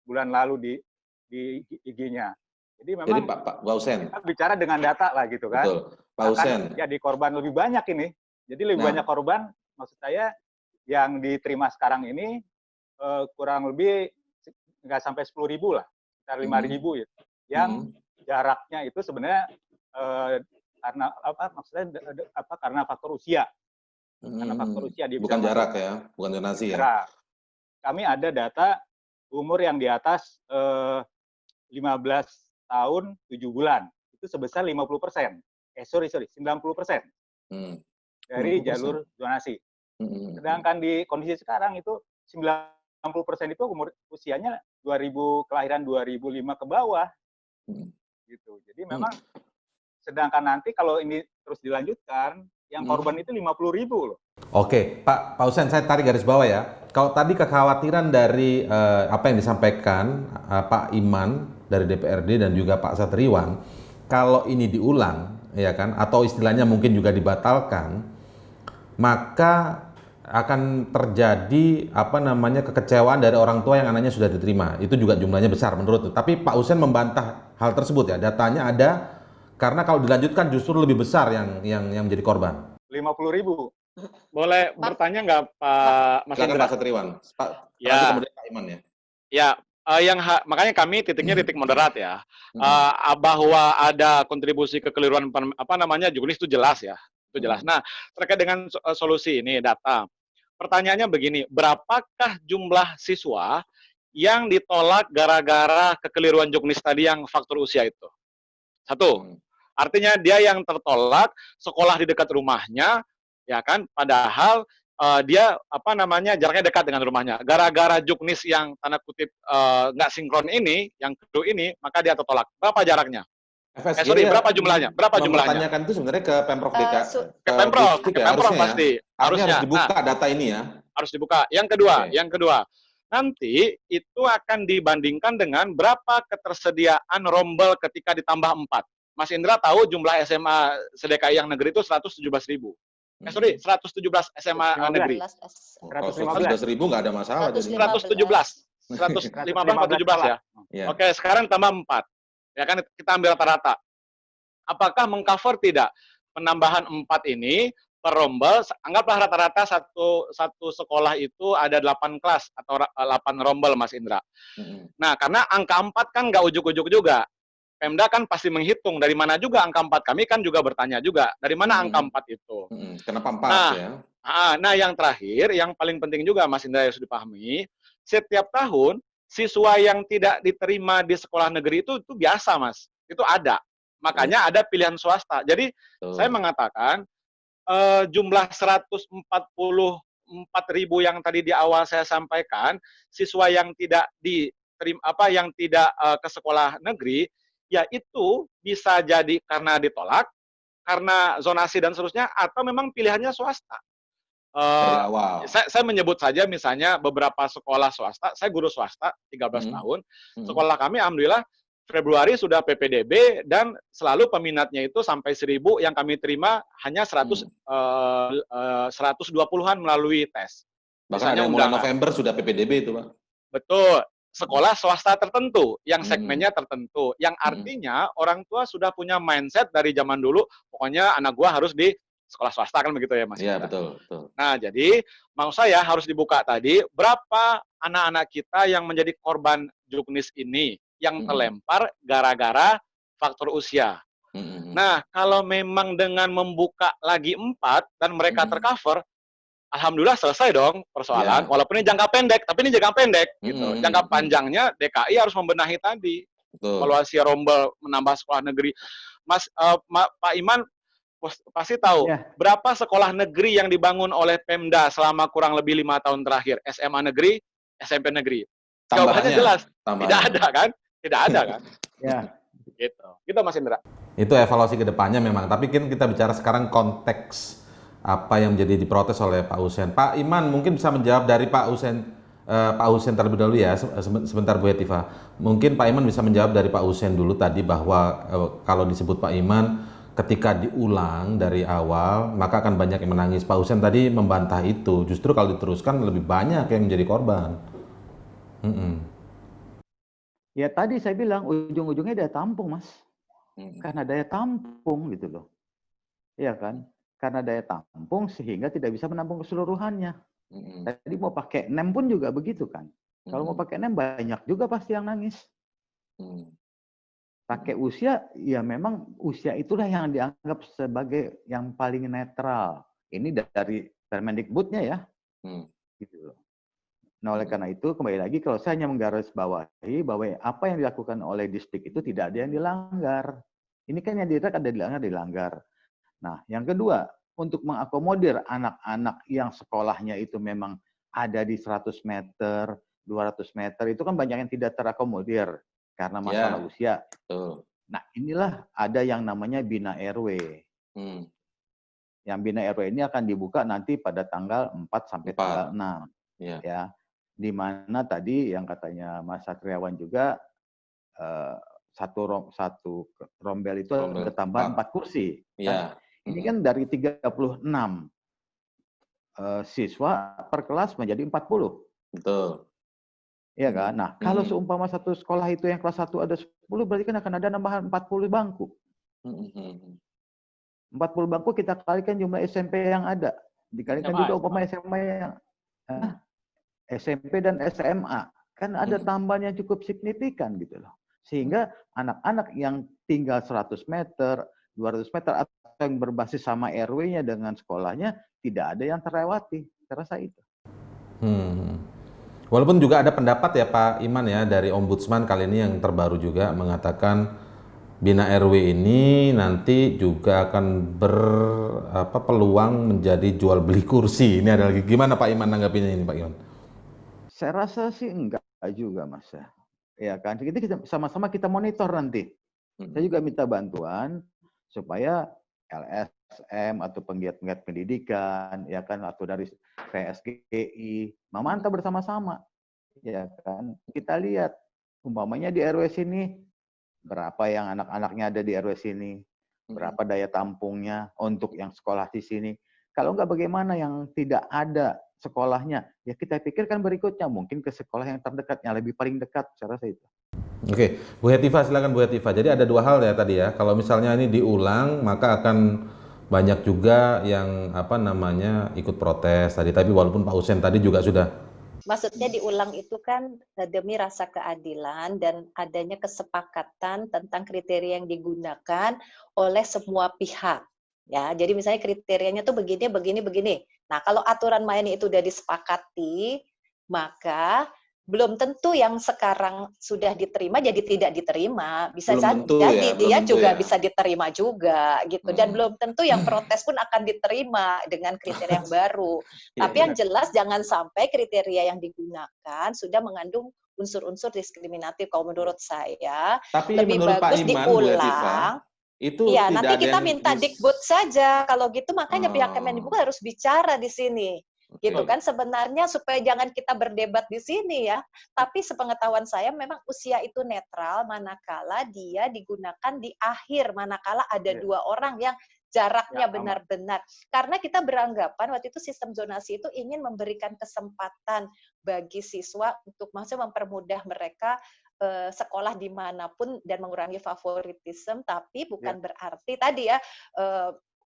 Bulan lalu di IG-nya. Jadi memang Pak Usen, kita bicara dengan data lah gitu kan. Betul. Pak Usen. Jadi korban lebih banyak ini. Jadi lebih banyak korban, maksud saya yang diterima sekarang ini kurang lebih nggak sampai 10.000 lah, sekitar 5.000 ya. Yang jaraknya itu sebenarnya karena apa? Maksudnya karena faktor usia. Karena faktor usia dia bukan jarak ya, bukan zonasi ya. Kami ada data umur yang di atas 15 tahun 7 bulan itu sebesar 50%. 90% dari 50%. Jalur zonasi. Sedangkan di kondisi sekarang itu 90% itu umur usianya kelahiran 2005 ke bawah. Gitu. Jadi memang sedangkan nanti kalau ini terus dilanjutkan yang korban itu 50.000 loh. Oke, Pak Usen, saya tarik garis bawah ya. Kalau tadi kekhawatiran dari apa yang disampaikan Pak Iman dari DPRD dan juga Pak Satriwan, kalau ini diulang, ya kan, atau istilahnya mungkin juga dibatalkan, maka akan terjadi kekecewaan dari orang tua yang anaknya sudah diterima. Itu juga jumlahnya besar menurut. Tapi Pak Usen membantah hal tersebut ya. Datanya ada karena kalau dilanjutkan justru lebih besar yang menjadi korban. 50.000. Boleh bertanya nggak Pak Mas Indra? Pak Satriwan. Kemudian Pak Iman ya. Ya, makanya kami titiknya titik moderat ya. Bahwa ada kontribusi kekeliruan jurnalis itu jelas ya. Itu jelas. Nah, terkait dengan solusi ini data. Pertanyaannya begini, berapakah jumlah siswa yang ditolak gara-gara kekeliruan juknis tadi yang faktor usia itu? Satu. Artinya dia yang tertolak sekolah di dekat rumahnya, ya kan? Padahal dia jaraknya dekat dengan rumahnya. Gara-gara juknis yang tanda kutip nggak sinkron ini, yang kedua ini, maka dia tertolak. Berapa jaraknya? Berapa jumlahnya? Berapa jumlahnya? Mempertanyakan itu sebenarnya ke Pemprov DKI. Ke Pemprov pasti. Harusnya dibuka data ini ya. Harus dibuka. Yang kedua. nanti itu akan dibandingkan dengan berapa ketersediaan rombel ketika ditambah 4. Mas Indra tahu jumlah SMA seDKI yang negeri itu 117.000. Sorry, 117 SMA negeri. 15. Kalau 115. 117.000 nggak ada masalah. 115. 117. 115 atau 17 ya? Ya. Oke, sekarang tambah 4. Ya kan kita ambil rata-rata. Apakah mengcover tidak penambahan 4 ini per rombel? Anggaplah rata-rata satu sekolah itu ada 8 kelas atau 8 rombel, Mas Indra. Nah, karena angka 4 kan nggak ujuk-ujuk juga. Pemda kan pasti menghitung dari mana juga angka 4. Kami kan juga bertanya juga, dari mana angka 4 itu. Kenapa 4 Nah, ya? Nah, yang terakhir, yang paling penting juga Mas Indra harus dipahami, setiap tahun siswa yang tidak diterima di sekolah negeri itu biasa, Mas. Itu ada. Makanya ada pilihan swasta. Jadi saya mengatakan jumlah 144.000 yang tadi di awal saya sampaikan, siswa yang tidak diterima yang tidak ke sekolah negeri, ya itu bisa jadi karena ditolak, karena zonasi dan seterusnya, atau memang pilihannya swasta. Dari awal. Saya menyebut saja misalnya beberapa sekolah swasta, saya guru swasta 13 tahun, sekolah kami alhamdulillah Februari sudah PPDB dan selalu peminatnya itu sampai 1.000, yang kami terima hanya 120-an melalui tes. Bahkan ada mulai November sudah PPDB itu, Pak. Betul. Sekolah swasta tertentu, yang segmennya tertentu, yang artinya orang tua sudah punya mindset dari zaman dulu, pokoknya anak gua harus di sekolah swasta, kan begitu ya Mas? Iya, betul. Nah, jadi mau saya harus dibuka tadi, berapa anak-anak kita yang menjadi korban juknis ini, yang terlempar gara-gara faktor usia. Nah, kalau memang dengan membuka lagi 4 dan mereka tercover, alhamdulillah selesai dong persoalan. Walaupun ini jangka pendek, tapi ini jangka pendek gitu. Jangka panjangnya DKI harus membenahi tadi. Evaluasi rombel, menambah sekolah negeri. Mas Pak Iman pasti tahu berapa sekolah negeri yang dibangun oleh Pemda selama kurang lebih 5 tahun terakhir, SMA negeri, SMP negeri. Jawabannya jelas, tidak ada kan? Tidak ada kan? Ya. Gitu Mas Indra. Itu evaluasi ke depannya memang, tapi kan kita bicara sekarang konteks apa yang menjadi diprotes oleh Pak Husein. Pak Iman mungkin bisa menjawab dari Pak Husein terlebih dahulu ya, sebentar Bu Hetiva. Mungkin Pak Iman bisa menjawab dari Pak Husein dulu tadi bahwa kalau disebut Pak Iman ketika diulang dari awal maka akan banyak yang menangis. Pak Husein tadi membantah itu, justru kalau diteruskan lebih banyak yang menjadi korban. Ya tadi saya bilang ujung-ujungnya daya tampung, Mas. Karena daya tampung gitu loh. Iya kan? Karena daya tampung sehingga tidak bisa menampung keseluruhannya. Tadi mau pakai NEM pun juga begitu kan. Kalau mau pakai NEM banyak juga pasti yang nangis. Pakai usia, ya memang usia itulah yang dianggap sebagai yang paling netral. Ini dari Permendikbudnya ya. Gitu loh. Nah, oleh karena itu, kembali lagi, kalau saya hanya menggarisbawahi bahwa apa yang dilakukan oleh distrik itu tidak ada yang dilanggar. Ini kan yang dilanggar. Nah, yang kedua, untuk mengakomodir anak-anak yang sekolahnya itu memang ada di 100 meter, 200 meter, itu kan banyak yang tidak terakomodir karena masalah usia. Nah, inilah ada yang namanya Bina RW. Yang Bina RW ini akan dibuka nanti pada tanggal 4 sampai tanggal 6. Ya. Di mana tadi yang katanya Mas Satriawan juga satu rombel itu ada tambahan 4 kursi. Kan? Ini kan dari 36 siswa per kelas menjadi 40. Betul. Iya kan? Nah, kalau seumpama satu sekolah itu yang kelas 1 ada 10, berarti kan akan ada nambahan 40 bangku. 40 bangku kita kalikan jumlah SMP yang ada. Dikalikan juga umpama SMA yang SMP dan SMA. Kan ada tambahan yang cukup signifikan gitu loh. Sehingga anak-anak yang tinggal 100 meter, 200 meter, atau yang berbasis sama RW-nya dengan sekolahnya, tidak ada yang terlewati. Saya rasa itu. Walaupun juga ada pendapat ya Pak Iman ya, dari Ombudsman kali ini yang terbaru juga mengatakan Bina RW ini nanti juga akan peluang menjadi jual beli kursi. Ini ada lagi. Gimana Pak Iman nanggapinya ini Pak Iman? Saya rasa sih enggak juga Mas. Ya kan, kita sama-sama kita monitor nanti. Saya juga minta bantuan supaya LSM atau penggiat-penggiat pendidikan, ya kan, atau dari PSGI memantau bersama-sama. ya kan? Kita lihat, umpamanya di RW sini, berapa yang anak-anaknya ada di RW sini, berapa daya tampungnya untuk yang sekolah di sini. Kalau enggak bagaimana yang tidak ada sekolahnya? Ya kita pikirkan berikutnya, mungkin ke sekolah yang terdekat, yang lebih paling dekat, saya rasa itu. Oke, Bu Hetiva, silakan Bu Hetiva. Jadi ada dua hal ya tadi ya. Kalau misalnya ini diulang, maka akan banyak juga yang apa namanya ikut protes tadi. Tapi walaupun Pak Hussein tadi juga sudah. Maksudnya diulang itu kan demi rasa keadilan dan adanya kesepakatan tentang kriteria yang digunakan oleh semua pihak. Ya, jadi misalnya kriterianya tuh begini, begini, begini. Nah, kalau aturan main itu udah disepakati, maka belum tentu yang sekarang sudah diterima jadi tidak diterima. Bisa jadi dia juga bisa diterima juga gitu. Dan belum tentu yang protes pun akan diterima dengan kriteria yang baru. Tapi yang jelas jangan sampai kriteria yang digunakan sudah mengandung unsur-unsur diskriminatif. Kalau menurut saya Tapi lebih menurut Pak bagus Iman, Bu Hetiva, diulang. itu Iya, tidak nanti ada kita yang minta Dikbud saja. Kalau gitu makanya pihak Oh, Kemendikbud harus bicara di sini. oke. Gitu kan sebenarnya supaya jangan kita berdebat di sini ya. Tapi sepengetahuan saya memang usia itu netral manakala dia digunakan di akhir, manakala ada Iya. dua orang yang jaraknya Ya, aman. benar-benar. Karena kita beranggapan waktu itu sistem zonasi itu ingin memberikan kesempatan bagi siswa untuk maksudnya mempermudah mereka sekolah dimanapun dan mengurangi favoritisme, tapi bukan berarti tadi ya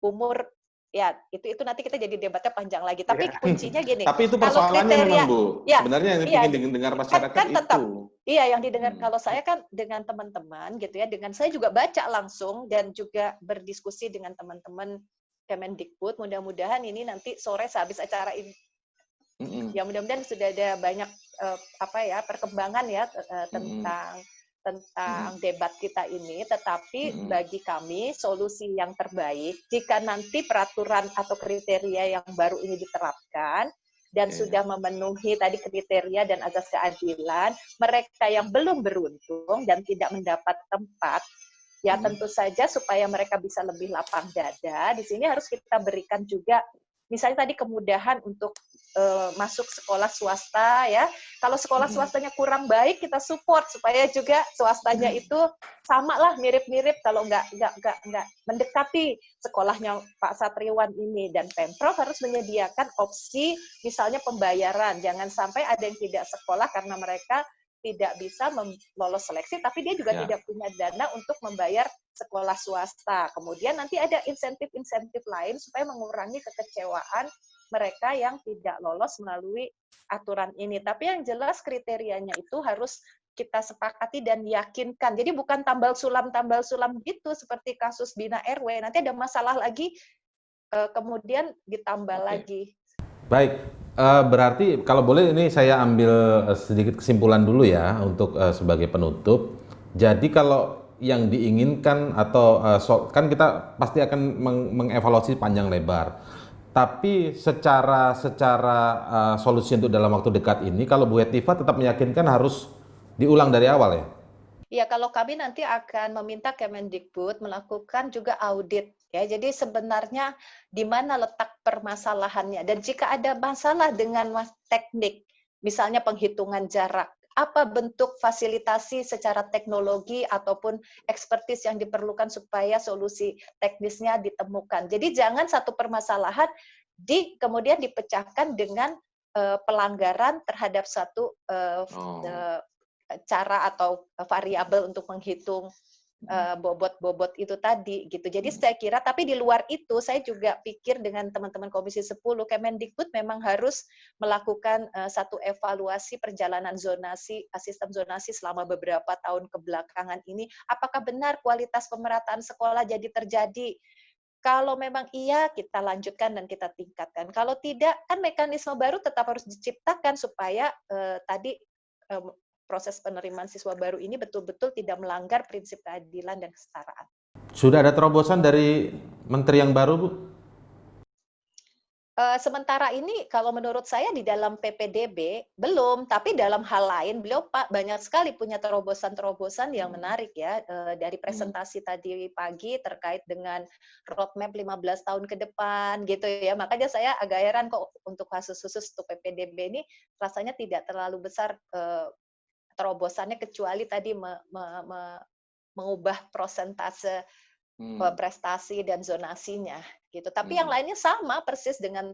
umur ya itu nanti kita jadi debatnya panjang lagi. Tapi kuncinya gini, Tapi itu kalau persoalannya kriteria, memang, Bu. ya, Sebenarnya yang iya, ingin dengar masyarakat kan tetap, itu. iya yang didengar. Kalau saya kan dengan teman-teman gitu ya, dengan saya juga baca langsung dan juga berdiskusi dengan teman-teman Kemendikbud. Mudah-mudahan ini nanti sore sehabis acara ini, ya mudah-mudahan sudah ada banyak perkembangan ya tentang debat kita ini. Tetapi bagi kami solusi yang terbaik jika nanti peraturan atau kriteria yang baru ini diterapkan dan sudah memenuhi tadi kriteria dan azas keadilan, mereka yang belum beruntung dan tidak mendapat tempat, ya tentu saja supaya mereka bisa lebih lapang dada, di sini harus kita berikan juga misalnya tadi kemudahan untuk masuk sekolah swasta ya. Kalau sekolah swastanya kurang baik, kita support supaya juga swastanya itu sama lah, mirip-mirip kalau nggak mendekati sekolahnya Pak Satriwan ini. Dan Pemprov harus menyediakan opsi misalnya pembayaran. Jangan sampai ada yang tidak sekolah karena mereka tidak bisa lolos seleksi, tapi dia juga tidak punya dana untuk membayar sekolah swasta. Kemudian nanti ada insentif-insentif lain supaya mengurangi kekecewaan mereka yang tidak lolos melalui aturan ini. Tapi yang jelas kriterianya itu harus kita sepakati dan yakinkan. Jadi bukan tambal sulam gitu seperti kasus Bina RW. Nanti ada masalah lagi, kemudian ditambah lagi. Baik, berarti kalau boleh ini saya ambil sedikit kesimpulan dulu ya untuk sebagai penutup. Jadi kalau yang diinginkan atau kan kita pasti akan mengevaluasi panjang lebar. Tapi secara solusi untuk dalam waktu dekat ini, kalau Bu Hetiva tetap meyakinkan harus diulang dari awal ya? Ya, kalau kami nanti akan meminta Kemendikbud melakukan juga audit. Ya, jadi sebenarnya di mana letak permasalahannya. Dan jika ada masalah dengan teknik, misalnya penghitungan jarak, apa bentuk fasilitasi secara teknologi ataupun ekspertis yang diperlukan supaya solusi teknisnya ditemukan. Jadi jangan satu permasalahan kemudian dipecahkan dengan pelanggaran terhadap satu cara atau variabel untuk menghitung bobot-bobot itu tadi gitu. Jadi saya kira, tapi di luar itu saya juga pikir dengan teman-teman Komisi 10 Kemendikbud memang harus melakukan satu evaluasi perjalanan sistem zonasi selama beberapa tahun kebelakangan ini. Apakah benar kualitas pemerataan sekolah jadi terjadi? Kalau memang iya, kita lanjutkan dan kita tingkatkan. Kalau tidak, kan mekanisme baru tetap harus diciptakan supaya proses penerimaan siswa baru ini betul-betul tidak melanggar prinsip keadilan dan kesetaraan. Sudah ada terobosan dari menteri yang baru, Bu? Sementara ini kalau menurut saya di dalam PPDB belum, tapi dalam hal lain beliau Pak banyak sekali punya terobosan-terobosan yang menarik ya, dari presentasi tadi pagi terkait dengan roadmap 15 tahun ke depan gitu ya. Makanya saya agak heran kok untuk kasus khusus untuk PPDB ini rasanya tidak terlalu besar, terobosannya kecuali tadi mengubah prosentase prestasi dan zonasinya gitu. Tapi yang lainnya sama persis dengan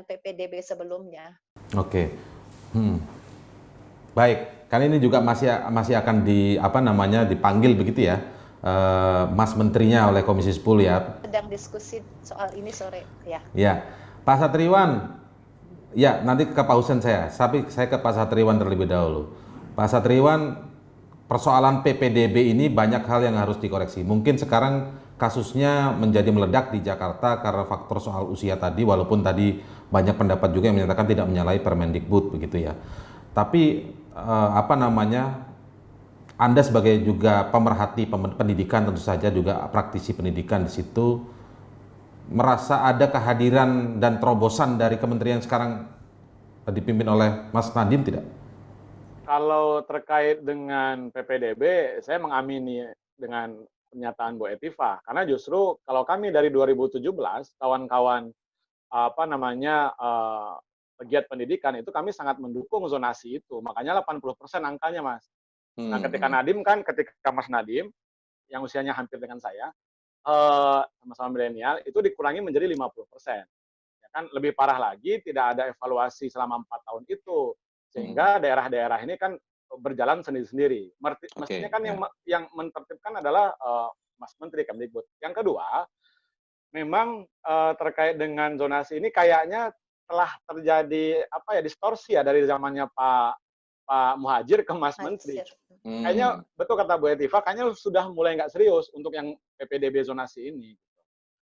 PPDB sebelumnya. Oke. Baik, kan ini juga masih akan dipanggil begitu ya, Mas Menterinya oleh Komisi 10 ya. Sedang diskusi soal ini sore ya. Ya, Pak Satriwan. Ya, nanti ke Pak Husen tapi saya ke Pak Satriwan terlebih dahulu. Pak Satriwan, persoalan PPDB ini banyak hal yang harus dikoreksi. Mungkin sekarang kasusnya menjadi meledak di Jakarta karena faktor soal usia tadi, walaupun tadi banyak pendapat juga yang menyatakan tidak menyalahi Permendikbud begitu ya. Tapi Anda sebagai juga pemerhati pendidikan tentu saja juga praktisi pendidikan di situ merasa ada kehadiran dan terobosan dari kementerian sekarang dipimpin oleh Mas Nadiem tidak? Kalau terkait dengan PPDB, saya mengamini dengan pernyataan Bu Etiva, karena justru kalau kami dari 2017 kawan-kawan pegiat pendidikan itu kami sangat mendukung zonasi itu, makanya 80% angkanya Mas. Nah ketika Mas Nadiem yang usianya hampir dengan saya, sama-sama milenial itu dikurangi menjadi 50%. Ya kan lebih parah lagi tidak ada evaluasi selama 4 tahun itu. Sehingga daerah-daerah ini kan berjalan sendiri-sendiri. Mestinya kan yang mentertibkan adalah Mas Menteri Kemdikbud. Yang kedua, memang terkait dengan zonasi ini kayaknya telah terjadi distorsi ya dari zamannya Pak Muhadjir ke Mas Menteri. Kayaknya betul kata Bu Etiva, kayaknya sudah mulai nggak serius untuk yang PPDB zonasi ini.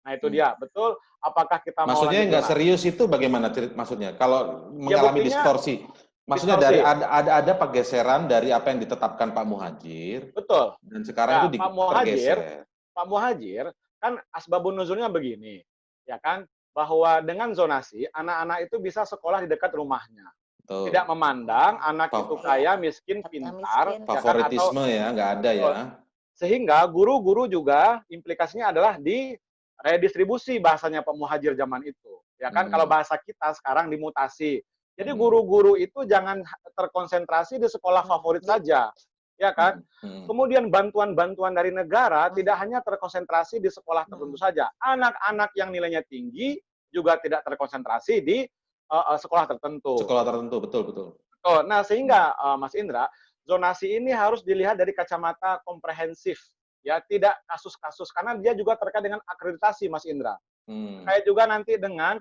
Nah itu dia, betul. Apakah kita maksudnya nggak serius itu bagaimana maksudnya? Kalau mengalami distorsi, maksudnya dari ada pergeseran dari apa yang ditetapkan Pak Muhadjir. Betul. Dan sekarang itu tergeser. Pak Muhadjir kan asbabun nuzulnya begini, ya kan? Bahwa dengan zonasi anak-anak itu bisa sekolah di dekat rumahnya. Betul. Tidak memandang anak itu kaya, miskin, pintar. Favoritisme ya, nggak ada ya. Sehingga guru-guru juga implikasinya adalah di redistribusi bahasanya Pak Muhadjir zaman itu. Ya kan kalau bahasa kita sekarang dimutasi. Jadi guru-guru itu jangan terkonsentrasi di sekolah favorit saja. Ya kan? Kemudian bantuan-bantuan dari negara tidak hanya terkonsentrasi di sekolah tertentu saja. Anak-anak yang nilainya tinggi juga tidak terkonsentrasi di sekolah tertentu. Sekolah tertentu, betul. Nah, sehingga Mas Indra, zonasi ini harus dilihat dari kacamata komprehensif, ya, tidak kasus-kasus, karena dia juga terkait dengan akreditasi, Mas Indra. Terkait juga nanti dengan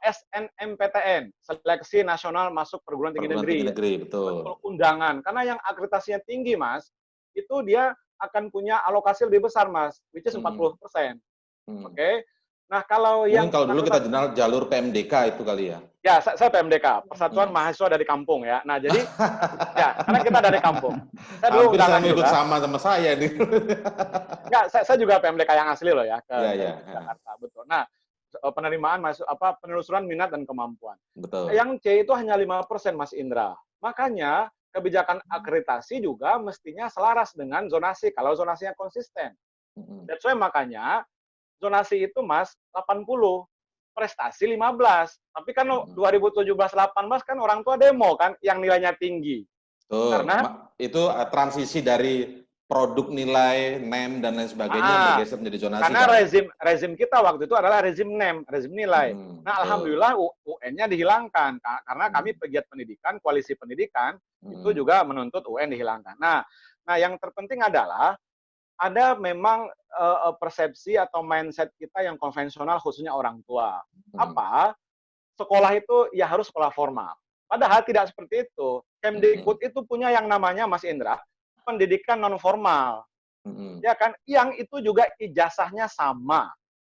SNMPTN, Seleksi Nasional Masuk Perguruan Tinggi Negeri. Betul. Undangan, karena yang akreditasinya tinggi, Mas, itu dia akan punya alokasi lebih besar, Mas, which is 40%. Oke. Nah, kalau dulu kita kenal jalur PMDK itu kali ya. Ya, saya PMDK, Persatuan Mahasiswa dari Kampung ya. Nah, jadi ya, karena kita dari kampung. Saya dulu undangan juga sama saya nih. Enggak, saya juga PMDK yang asli loh ya ke Jakarta, betul. Nah, penerimaan penelusuran minat dan kemampuan. Betul. Yang C itu hanya 5%, Mas Indra. Makanya kebijakan akreditasi juga mestinya selaras dengan zonasi kalau zonasinya konsisten. That's why makanya zonasi itu Mas 80, prestasi 15. Tapi kan 2017-18 kan orang tua demo kan yang nilainya tinggi. Karena itu transisi dari produk nilai, NEM dan lain sebagainya bergeser menjadi zonasi. Karena rezim kita waktu itu adalah rezim NEM, rezim nilai. Nah, alhamdulillah UN-nya dihilangkan karena kami pegiat pendidikan, koalisi pendidikan itu juga menuntut UN dihilangkan. Nah, yang terpenting adalah ada memang persepsi atau mindset kita yang konvensional khususnya orang tua. Sekolah itu ya harus sekolah formal. Padahal tidak seperti itu. Kemdikbud itu punya yang namanya, Mas Indra, pendidikan non formal. Ya kan? Yang itu juga ijazahnya sama.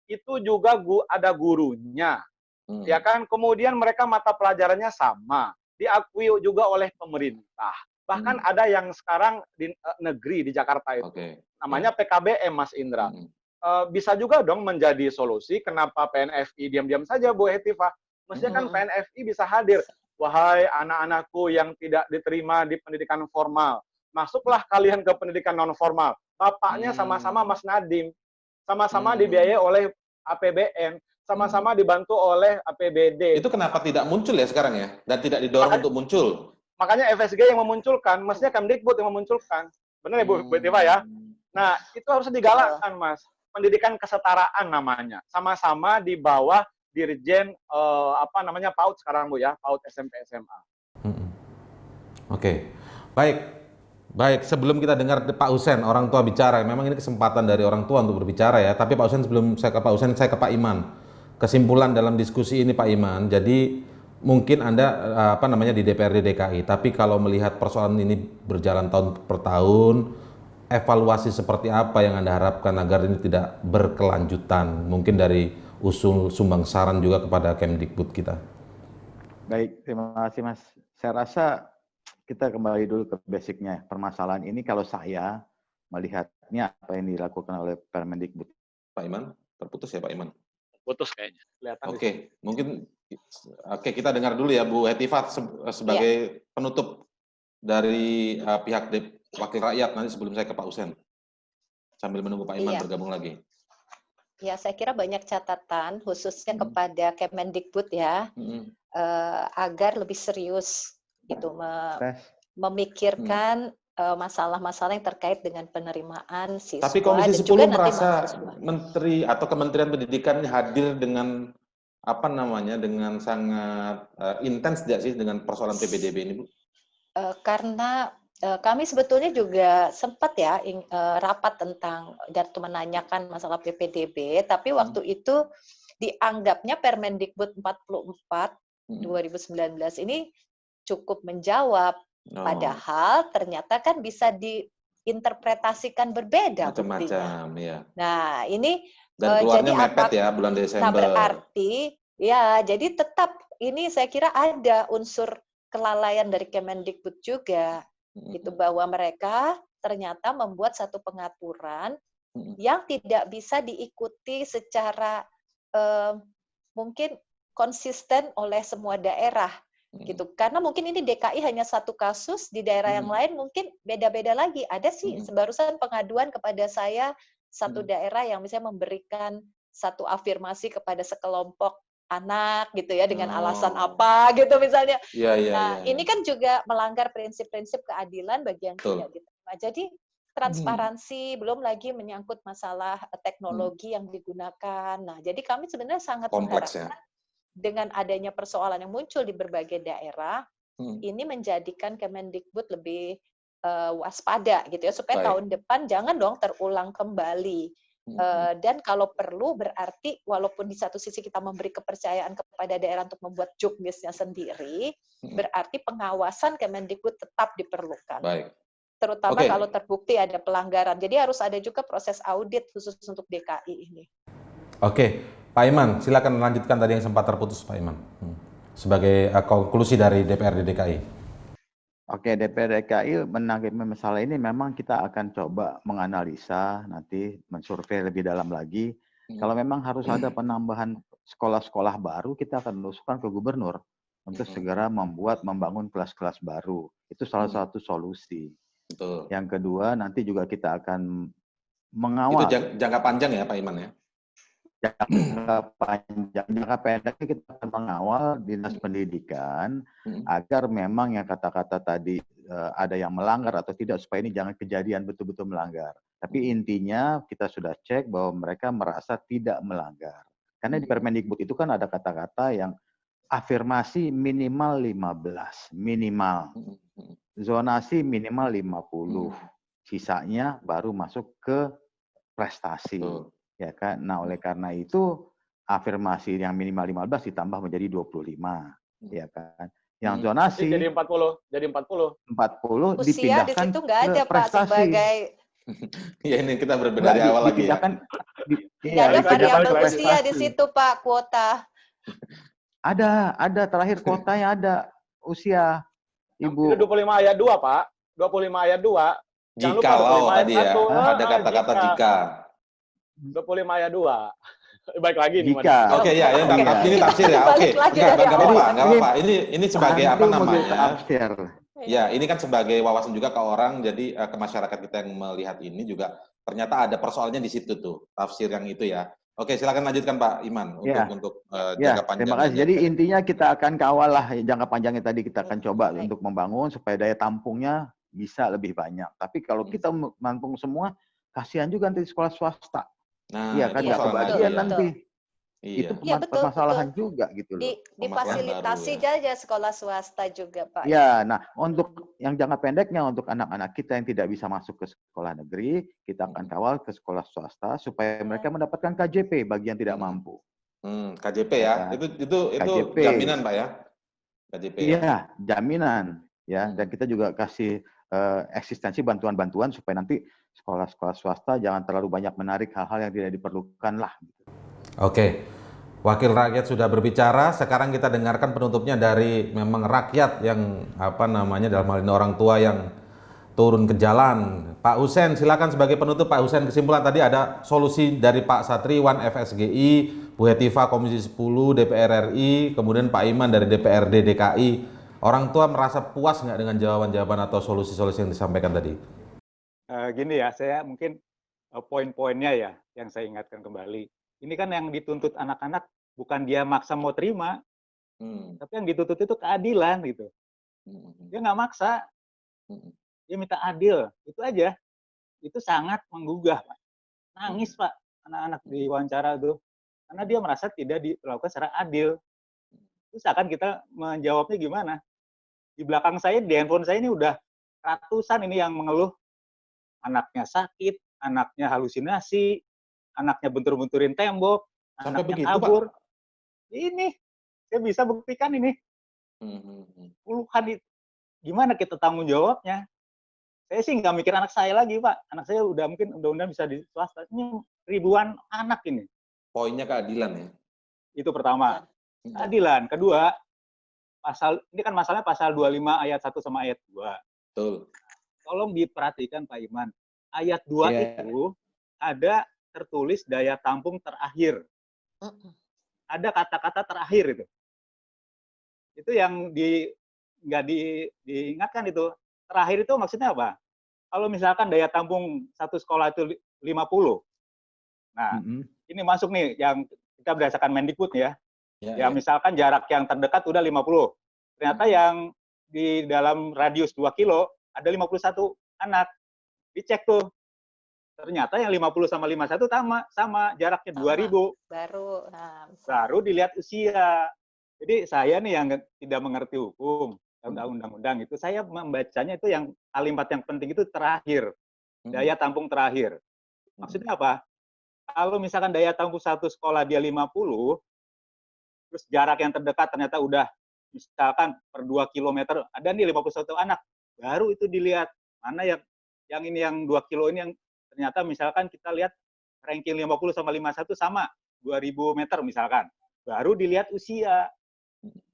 Itu juga ada gurunya. Ya kan? Kemudian mereka mata pelajarannya sama. Diakui juga oleh pemerintah. Bahkan ada yang sekarang di negeri di Jakarta itu. Namanya PKBM, Mas Indra. bisa juga dong menjadi solusi kenapa PNFI diam-diam saja, Bu Hetiva. Mestinya kan PNFI bisa hadir. Wahai anak-anakku yang tidak diterima di pendidikan formal, masuklah kalian ke pendidikan non formal. Bapaknya sama-sama Mas Nadiem, sama-sama dibiayai oleh APBN, sama-sama dibantu oleh APBD. Itu kenapa tidak muncul ya sekarang ya? Dan tidak didorong untuk muncul? Makanya FSG yang memunculkan, mestinya Kemdikbud yang memunculkan. Benar ya Bu Hetiva ya? Nah, itu harus digalakkan, Mas. Pendidikan kesetaraan namanya. Sama-sama di bawah Dirjen PAUD sekarang Bu ya, PAUD SMP SMA. Oke. Baik, sebelum kita dengar Pak Husen, orang tua bicara, memang ini kesempatan dari orang tua untuk berbicara ya. Tapi Pak Husen, sebelum saya ke Pak Husen, saya ke Pak Iman. Kesimpulan dalam diskusi ini Pak Iman, jadi mungkin Anda di DPRD DKI, tapi kalau melihat persoalan ini berjalan tahun per tahun, evaluasi seperti apa yang Anda harapkan agar ini tidak berkelanjutan? Mungkin dari usul sumbang saran juga kepada Kemdikbud kita. Baik, terima kasih Mas. Saya rasa kita kembali dulu ke basicnya. Permasalahan ini kalau saya melihatnya apa yang dilakukan oleh Permendikbud. Pak Iman, terputus ya Pak Iman? Putus kayaknya. Oke, mungkin kita dengar dulu ya Bu Hetiva sebagai penutup dari pihak Wakil Rakyat nanti sebelum saya ke Pak Husen. Sambil menunggu Pak Iman bergabung lagi. Ya, saya kira banyak catatan khususnya kepada Kemendikbud ya, agar lebih serius gitu memikirkan masalah-masalah yang terkait dengan penerimaan siswa. Tapi Komisi 10 merasa Menteri atau Kementerian Pendidikan hadir dengan dengan sangat intens tidak sih dengan persoalan PPDB ini, Bu? Karena kami sebetulnya juga sempat ya rapat tentang dan menanyakan masalah PPDB, tapi waktu itu dianggapnya Permendikbud 44 2019 ini cukup menjawab, padahal ternyata kan bisa diinterpretasikan berbeda buktinya. Ya. Nah, ini dan keluarnya mepet ya bulan Desember. Nah, berarti ya jadi tetap ini saya kira ada unsur kelalaian dari Kemendikbud juga. Itu bahwa mereka ternyata membuat satu pengaturan yang tidak bisa diikuti secara mungkin konsisten oleh semua daerah gitu, karena mungkin ini DKI hanya satu kasus, di daerah yang lain mungkin beda-beda lagi. Ada sih barusan pengaduan kepada saya satu daerah yang misalnya memberikan satu afirmasi kepada sekelompok anak gitu ya dengan alasan apa gitu misalnya. Ini kan juga melanggar prinsip-prinsip keadilan bagi yang tidak diterima. Jadi transparansi, belum lagi menyangkut masalah teknologi yang digunakan. Nah, jadi kami sebenarnya sangat mengharapkan dengan adanya persoalan yang muncul di berbagai daerah, ini menjadikan Kemendikbud lebih waspada gitu ya, supaya tahun depan jangan dong terulang kembali. Dan kalau perlu berarti walaupun di satu sisi kita memberi kepercayaan kepada daerah untuk membuat juknisnya sendiri, berarti pengawasan Kemendikbud tetap diperlukan. Terutama kalau terbukti ada pelanggaran. Jadi harus ada juga proses audit khusus untuk DKI ini. Oke, Pak Iman, silakan lanjutkan tadi yang sempat terputus, Pak Iman. Sebagai konklusi dari DPRD DKI. Oke, DPRD DKI menanggapi masalah ini memang kita akan coba menganalisa, nanti mensurvei lebih dalam lagi. Kalau memang harus ada penambahan sekolah-sekolah baru, kita akan usulkan ke gubernur untuk segera membangun kelas-kelas baru. Itu salah satu solusi. Betul. Yang kedua, nanti juga kita akan mengawal. Itu jangka panjang ya, Pak Iman ya? Jangka pendek kita akan mengawal Dinas Pendidikan agar memang yang kata-kata tadi ada yang melanggar atau tidak, supaya ini jangan kejadian betul-betul melanggar. Tapi intinya kita sudah cek bahwa mereka merasa tidak melanggar. Karena di Permendikbud itu kan ada kata-kata yang afirmasi minimal 15, minimal. Zonasi minimal 50. Sisanya baru masuk ke prestasi. Ya kan? Nah, oleh karena itu afirmasi yang minimal 15 ditambah menjadi 25, ya kan? Yang zonasi jadi 40. 40 usia dipindahkan di situ nggak ada, ke prestasi. Pak, sebagai ya ini kita berbeda dari awal lagi ya. Nggak ada variabel usia di situ, Pak, kuota. Ada terakhir kuotanya ada usia Ibu. Itu 25 ayat 2, Pak. 25 ayat 2. Jikalau tadi ya, ada kata-kata jika. 25 ayat 2. Baik lagi nih. Jika Oke, ya, Oke. ini tafsir ya. Oke, Balik lagi enggak dari apa-apa, awal. enggak apa-apa. Ini sebagai apa Anda mau namanya? tafsir. Ya, ini kan sebagai wawasan juga ke orang, jadi ke masyarakat kita yang melihat ini juga ternyata ada persoalannya di situ tuh, tafsir yang itu ya. Oke, silakan lanjutkan Pak Iman Ya. untuk Ya, jangka terima panjangnya. kasih. Jadi intinya kita akan kawal lah jangka panjangnya tadi kita akan coba Baik. untuk membangun supaya daya tampungnya bisa lebih banyak. Tapi kalau kita menampung semua, kasihan juga nanti sekolah swasta. Nah, Iya itu kan, nggak persoalan lagi kebagian ya. nanti. Iya. Itu Iya, betul, permasalahan betul. juga gitu loh. Difasilitasi Permasalahan aja sekolah swasta juga, Pak. Ya, nah untuk yang jangka pendeknya untuk anak-anak kita yang tidak bisa masuk ke sekolah negeri, kita akan kawal ke sekolah swasta supaya mereka mendapatkan KJP bagi yang tidak mampu. KJP Ya ya. kan? Itu KJP. jaminan Pak ya. KJP ya. Iya, jaminan ya. Dan kita juga kasih eksistensi bantuan-bantuan supaya nanti sekolah-sekolah swasta jangan terlalu banyak menarik hal-hal yang tidak diperlukan lah. Oke, wakil rakyat sudah berbicara. Sekarang kita dengarkan penutupnya dari memang rakyat yang apa namanya dalam hal ini orang tua yang turun ke jalan. Pak Husen, silakan sebagai penutup. Pak Husen, kesimpulan tadi ada solusi dari Pak Satriwan FSGI, Bu Hetiva Komisi 10 DPR RI, kemudian Pak Iman dari DPRD DKI. Orang tua merasa puas nggak dengan jawaban-jawaban atau solusi-solusi yang disampaikan tadi? Gini ya, saya mungkin poin-poinnya ya yang saya ingatkan kembali. Ini kan yang dituntut anak-anak bukan dia maksa mau terima, tapi yang dituntut itu keadilan gitu. Dia nggak maksa, dia minta adil, itu aja. Itu sangat menggugah, Pak. Nangis Pak, anak-anak di wawancara tuh, karena dia merasa tidak dilakukan secara adil. Terus akan kita menjawabnya gimana? Di belakang saya, di handphone saya ini udah ratusan ini yang mengeluh, anaknya sakit, anaknya halusinasi, anaknya bentur-benturin tembok, Sampai anaknya begitu, kabur. Pak? Ini, saya bisa buktikan ini. Puluhan, gimana kita tanggung jawabnya? Saya sih nggak mikir anak saya lagi, Pak. Anak saya udah mungkin undang-undang bisa di swasta. Ini ribuan anak ini. Poinnya keadilan ya. Itu pertama. Keadilan. Kedua, ini kan masalahnya pasal 25 ayat 1 sama ayat 2. Betul. Tolong diperhatikan Pak Iman. Ayat 2 itu ada tertulis daya tampung terakhir. Ada kata-kata terakhir itu. Itu yang nggak diingatkan itu. Terakhir itu maksudnya apa? Kalau misalkan daya tampung satu sekolah itu 50. Nah, ini masuk nih yang kita berdasarkan Mendikbud ya. Ya, misalkan jarak yang terdekat udah 50. Ternyata yang di dalam radius 2 kilo ada 51 anak. Dicek tuh. Ternyata yang 50 sama 51 sama jaraknya 2000. Baru dilihat usia. Jadi saya nih yang tidak mengerti hukum, undang-undang itu, saya membacanya itu yang kalimat yang penting itu terakhir. Daya tampung terakhir. Maksudnya apa? Kalau misalkan daya tampung satu sekolah dia 50, terus jarak yang terdekat ternyata udah misalkan per 2 kilometer, ada nih 51 anak. Baru itu dilihat, mana yang ini yang 2 kilo ini yang ternyata misalkan kita lihat ranking 50 sama 51 sama 2000 meter misalkan. Baru dilihat usia.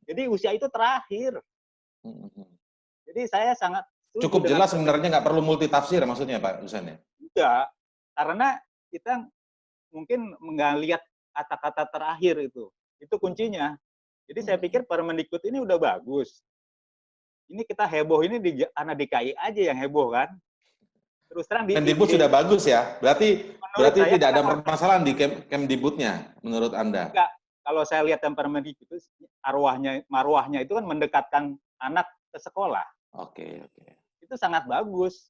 Jadi usia itu terakhir. Jadi saya sangat cukup jelas sebenarnya, nggak perlu multitafsir maksudnya Pak Husen ya? Enggak, karena kita mungkin nggak lihat kata-kata terakhir itu kuncinya. Jadi saya pikir Permendikbud ini udah bagus. Ini kita heboh ini karena DKI aja yang heboh kan. Terus terang Kemdikbud sudah bagus ya, berarti saya tidak ada permasalahan di Kemdikbudnya menurut Anda? Enggak. Kalau saya lihat yang Permendikbud itu marwahnya itu kan mendekatkan anak ke sekolah. Oke. Itu sangat bagus.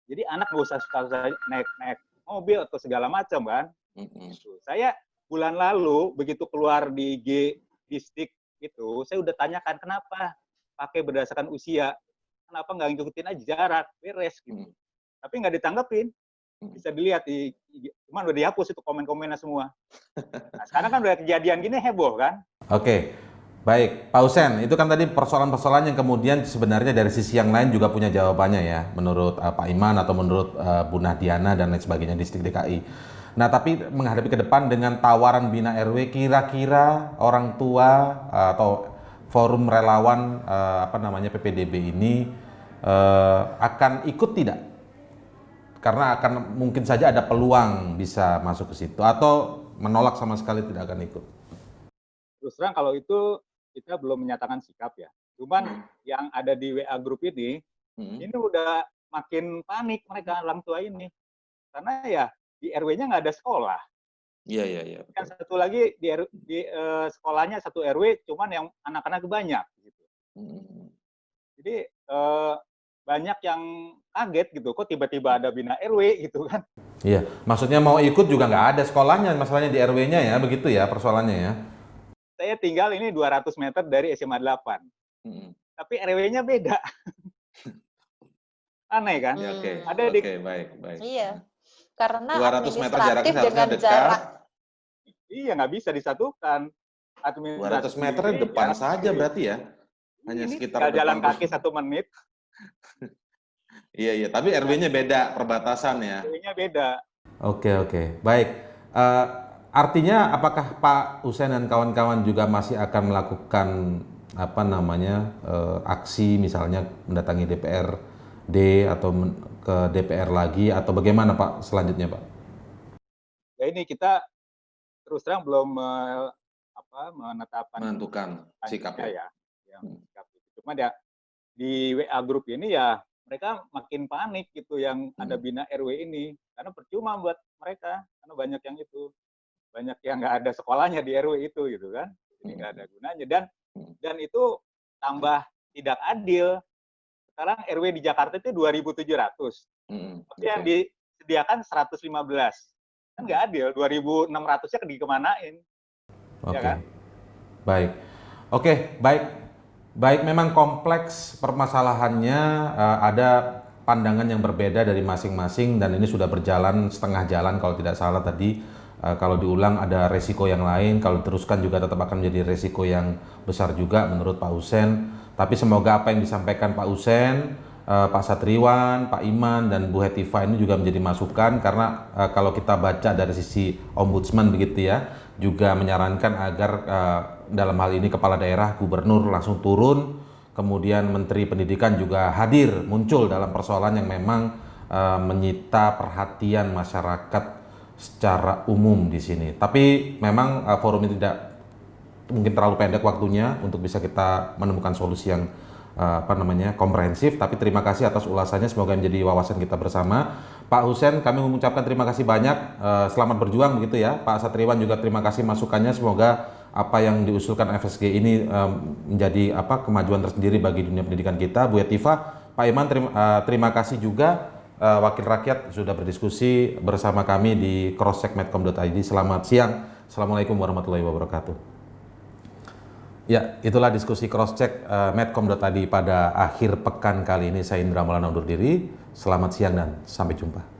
Jadi anak nggak usah suka naik mobil atau segala macam kan. Saya bulan lalu begitu keluar di Distrik itu, saya udah tanyakan kenapa pakai berdasarkan usia, kenapa nggak ngikutin aja jarak, beres gitu. Tapi nggak ditanggepin. Bisa dilihat cuman udah dihapus itu komen-komennya semua. Nah, sekarang kan udah kejadian gini heboh kan? Oke. Baik, Pak Husen, itu kan tadi persoalan-persoalan yang kemudian sebenarnya dari sisi yang lain juga punya jawabannya ya, menurut Pak Iman atau menurut Bu Nahdiana dan lain sebagainya Distrik DKI. Nah, tapi menghadapi ke depan dengan tawaran Bina RW, kira-kira orang tua atau forum relawan PPDB ini akan ikut tidak karena akan mungkin saja ada peluang bisa masuk ke situ, atau menolak sama sekali tidak akan ikut? Terus terang kalau itu kita belum menyatakan sikap ya. Cuman yang ada di WA grup ini udah makin panik mereka orang tua ini. Karena ya di RW-nya nggak ada sekolah. Iya. Yang satu lagi di sekolahnya satu RW, cuman yang anak-anak banyak gitu. Jadi banyak yang kaget gitu, kok tiba-tiba ada bina RW gitu kan. Iya, maksudnya mau ikut juga nggak ada sekolahnya, masalahnya di RW-nya ya, begitu ya persoalannya ya. Saya tinggal ini 200 meter dari SMA 8. Tapi RW-nya beda. Aneh kan? Ya, oke. Ada Oke, baik. Iya, karena 200 meter jaraknya administratif seharusnya dengan dekat. jarak. Iya, nggak bisa disatukan. 200 meter depan saja berarti ya? Hanya Ini sekitar tinggal jalan depan. kaki 1 menit, Iya, tapi RW-nya beda, perbatasan ya. RW-nya beda. Oke, baik. Artinya apakah Pak Usen dan kawan-kawan juga masih akan melakukan aksi misalnya mendatangi DPRD atau ke DPR lagi, atau bagaimana Pak selanjutnya Pak? Ya ini kita terus terang belum Menentukan sikapnya. Sikap itu. Cuma ya di WA grup ini ya mereka makin panik gitu yang ada bina RW ini, karena percuma buat mereka karena banyak yang nggak ada sekolahnya di RW itu gitu kan, ini nggak ada gunanya dan itu tambah tidak adil. Sekarang RW di Jakarta itu 2.700, tapi yang disediakan 115, kan nggak adil. 2.600-nya dikemanain? Oke, Ya kan? baik. Oke, baik. Memang kompleks permasalahannya, ada pandangan yang berbeda dari masing-masing, dan ini sudah berjalan setengah jalan kalau tidak salah tadi. Kalau diulang ada resiko yang lain, kalau diteruskan juga tetap akan menjadi resiko yang besar juga menurut Pak Usen. Tapi semoga apa yang disampaikan Pak Usen, Pak Satriwan, Pak Iman, dan Bu Hetiva ini juga menjadi masukan, karena kalau kita baca dari sisi Ombudsman begitu ya, juga menyarankan agar dalam hal ini kepala daerah, gubernur langsung turun, kemudian Menteri Pendidikan juga hadir, muncul dalam persoalan yang memang menyita perhatian masyarakat secara umum di sini. Tapi memang forum ini tidak mungkin terlalu pendek waktunya untuk bisa kita menemukan solusi yang komprehensif. Tapi terima kasih atas ulasannya, semoga menjadi wawasan kita bersama. Pak Usen, kami mengucapkan terima kasih banyak, selamat berjuang begitu ya. Pak Satriwan juga terima kasih masukannya, semoga apa yang diusulkan FSG ini menjadi kemajuan tersendiri bagi dunia pendidikan kita. Bu Hetiva, Pak Iman, terima kasih juga, wakil rakyat sudah berdiskusi bersama kami di crosscheckmedcom.id. Selamat siang, Assalamualaikum warahmatullahi wabarakatuh. Ya, itulah diskusi crosscheck medcom.id pada akhir pekan kali ini. Saya Indra Maulana undur diri. Selamat siang dan sampai jumpa.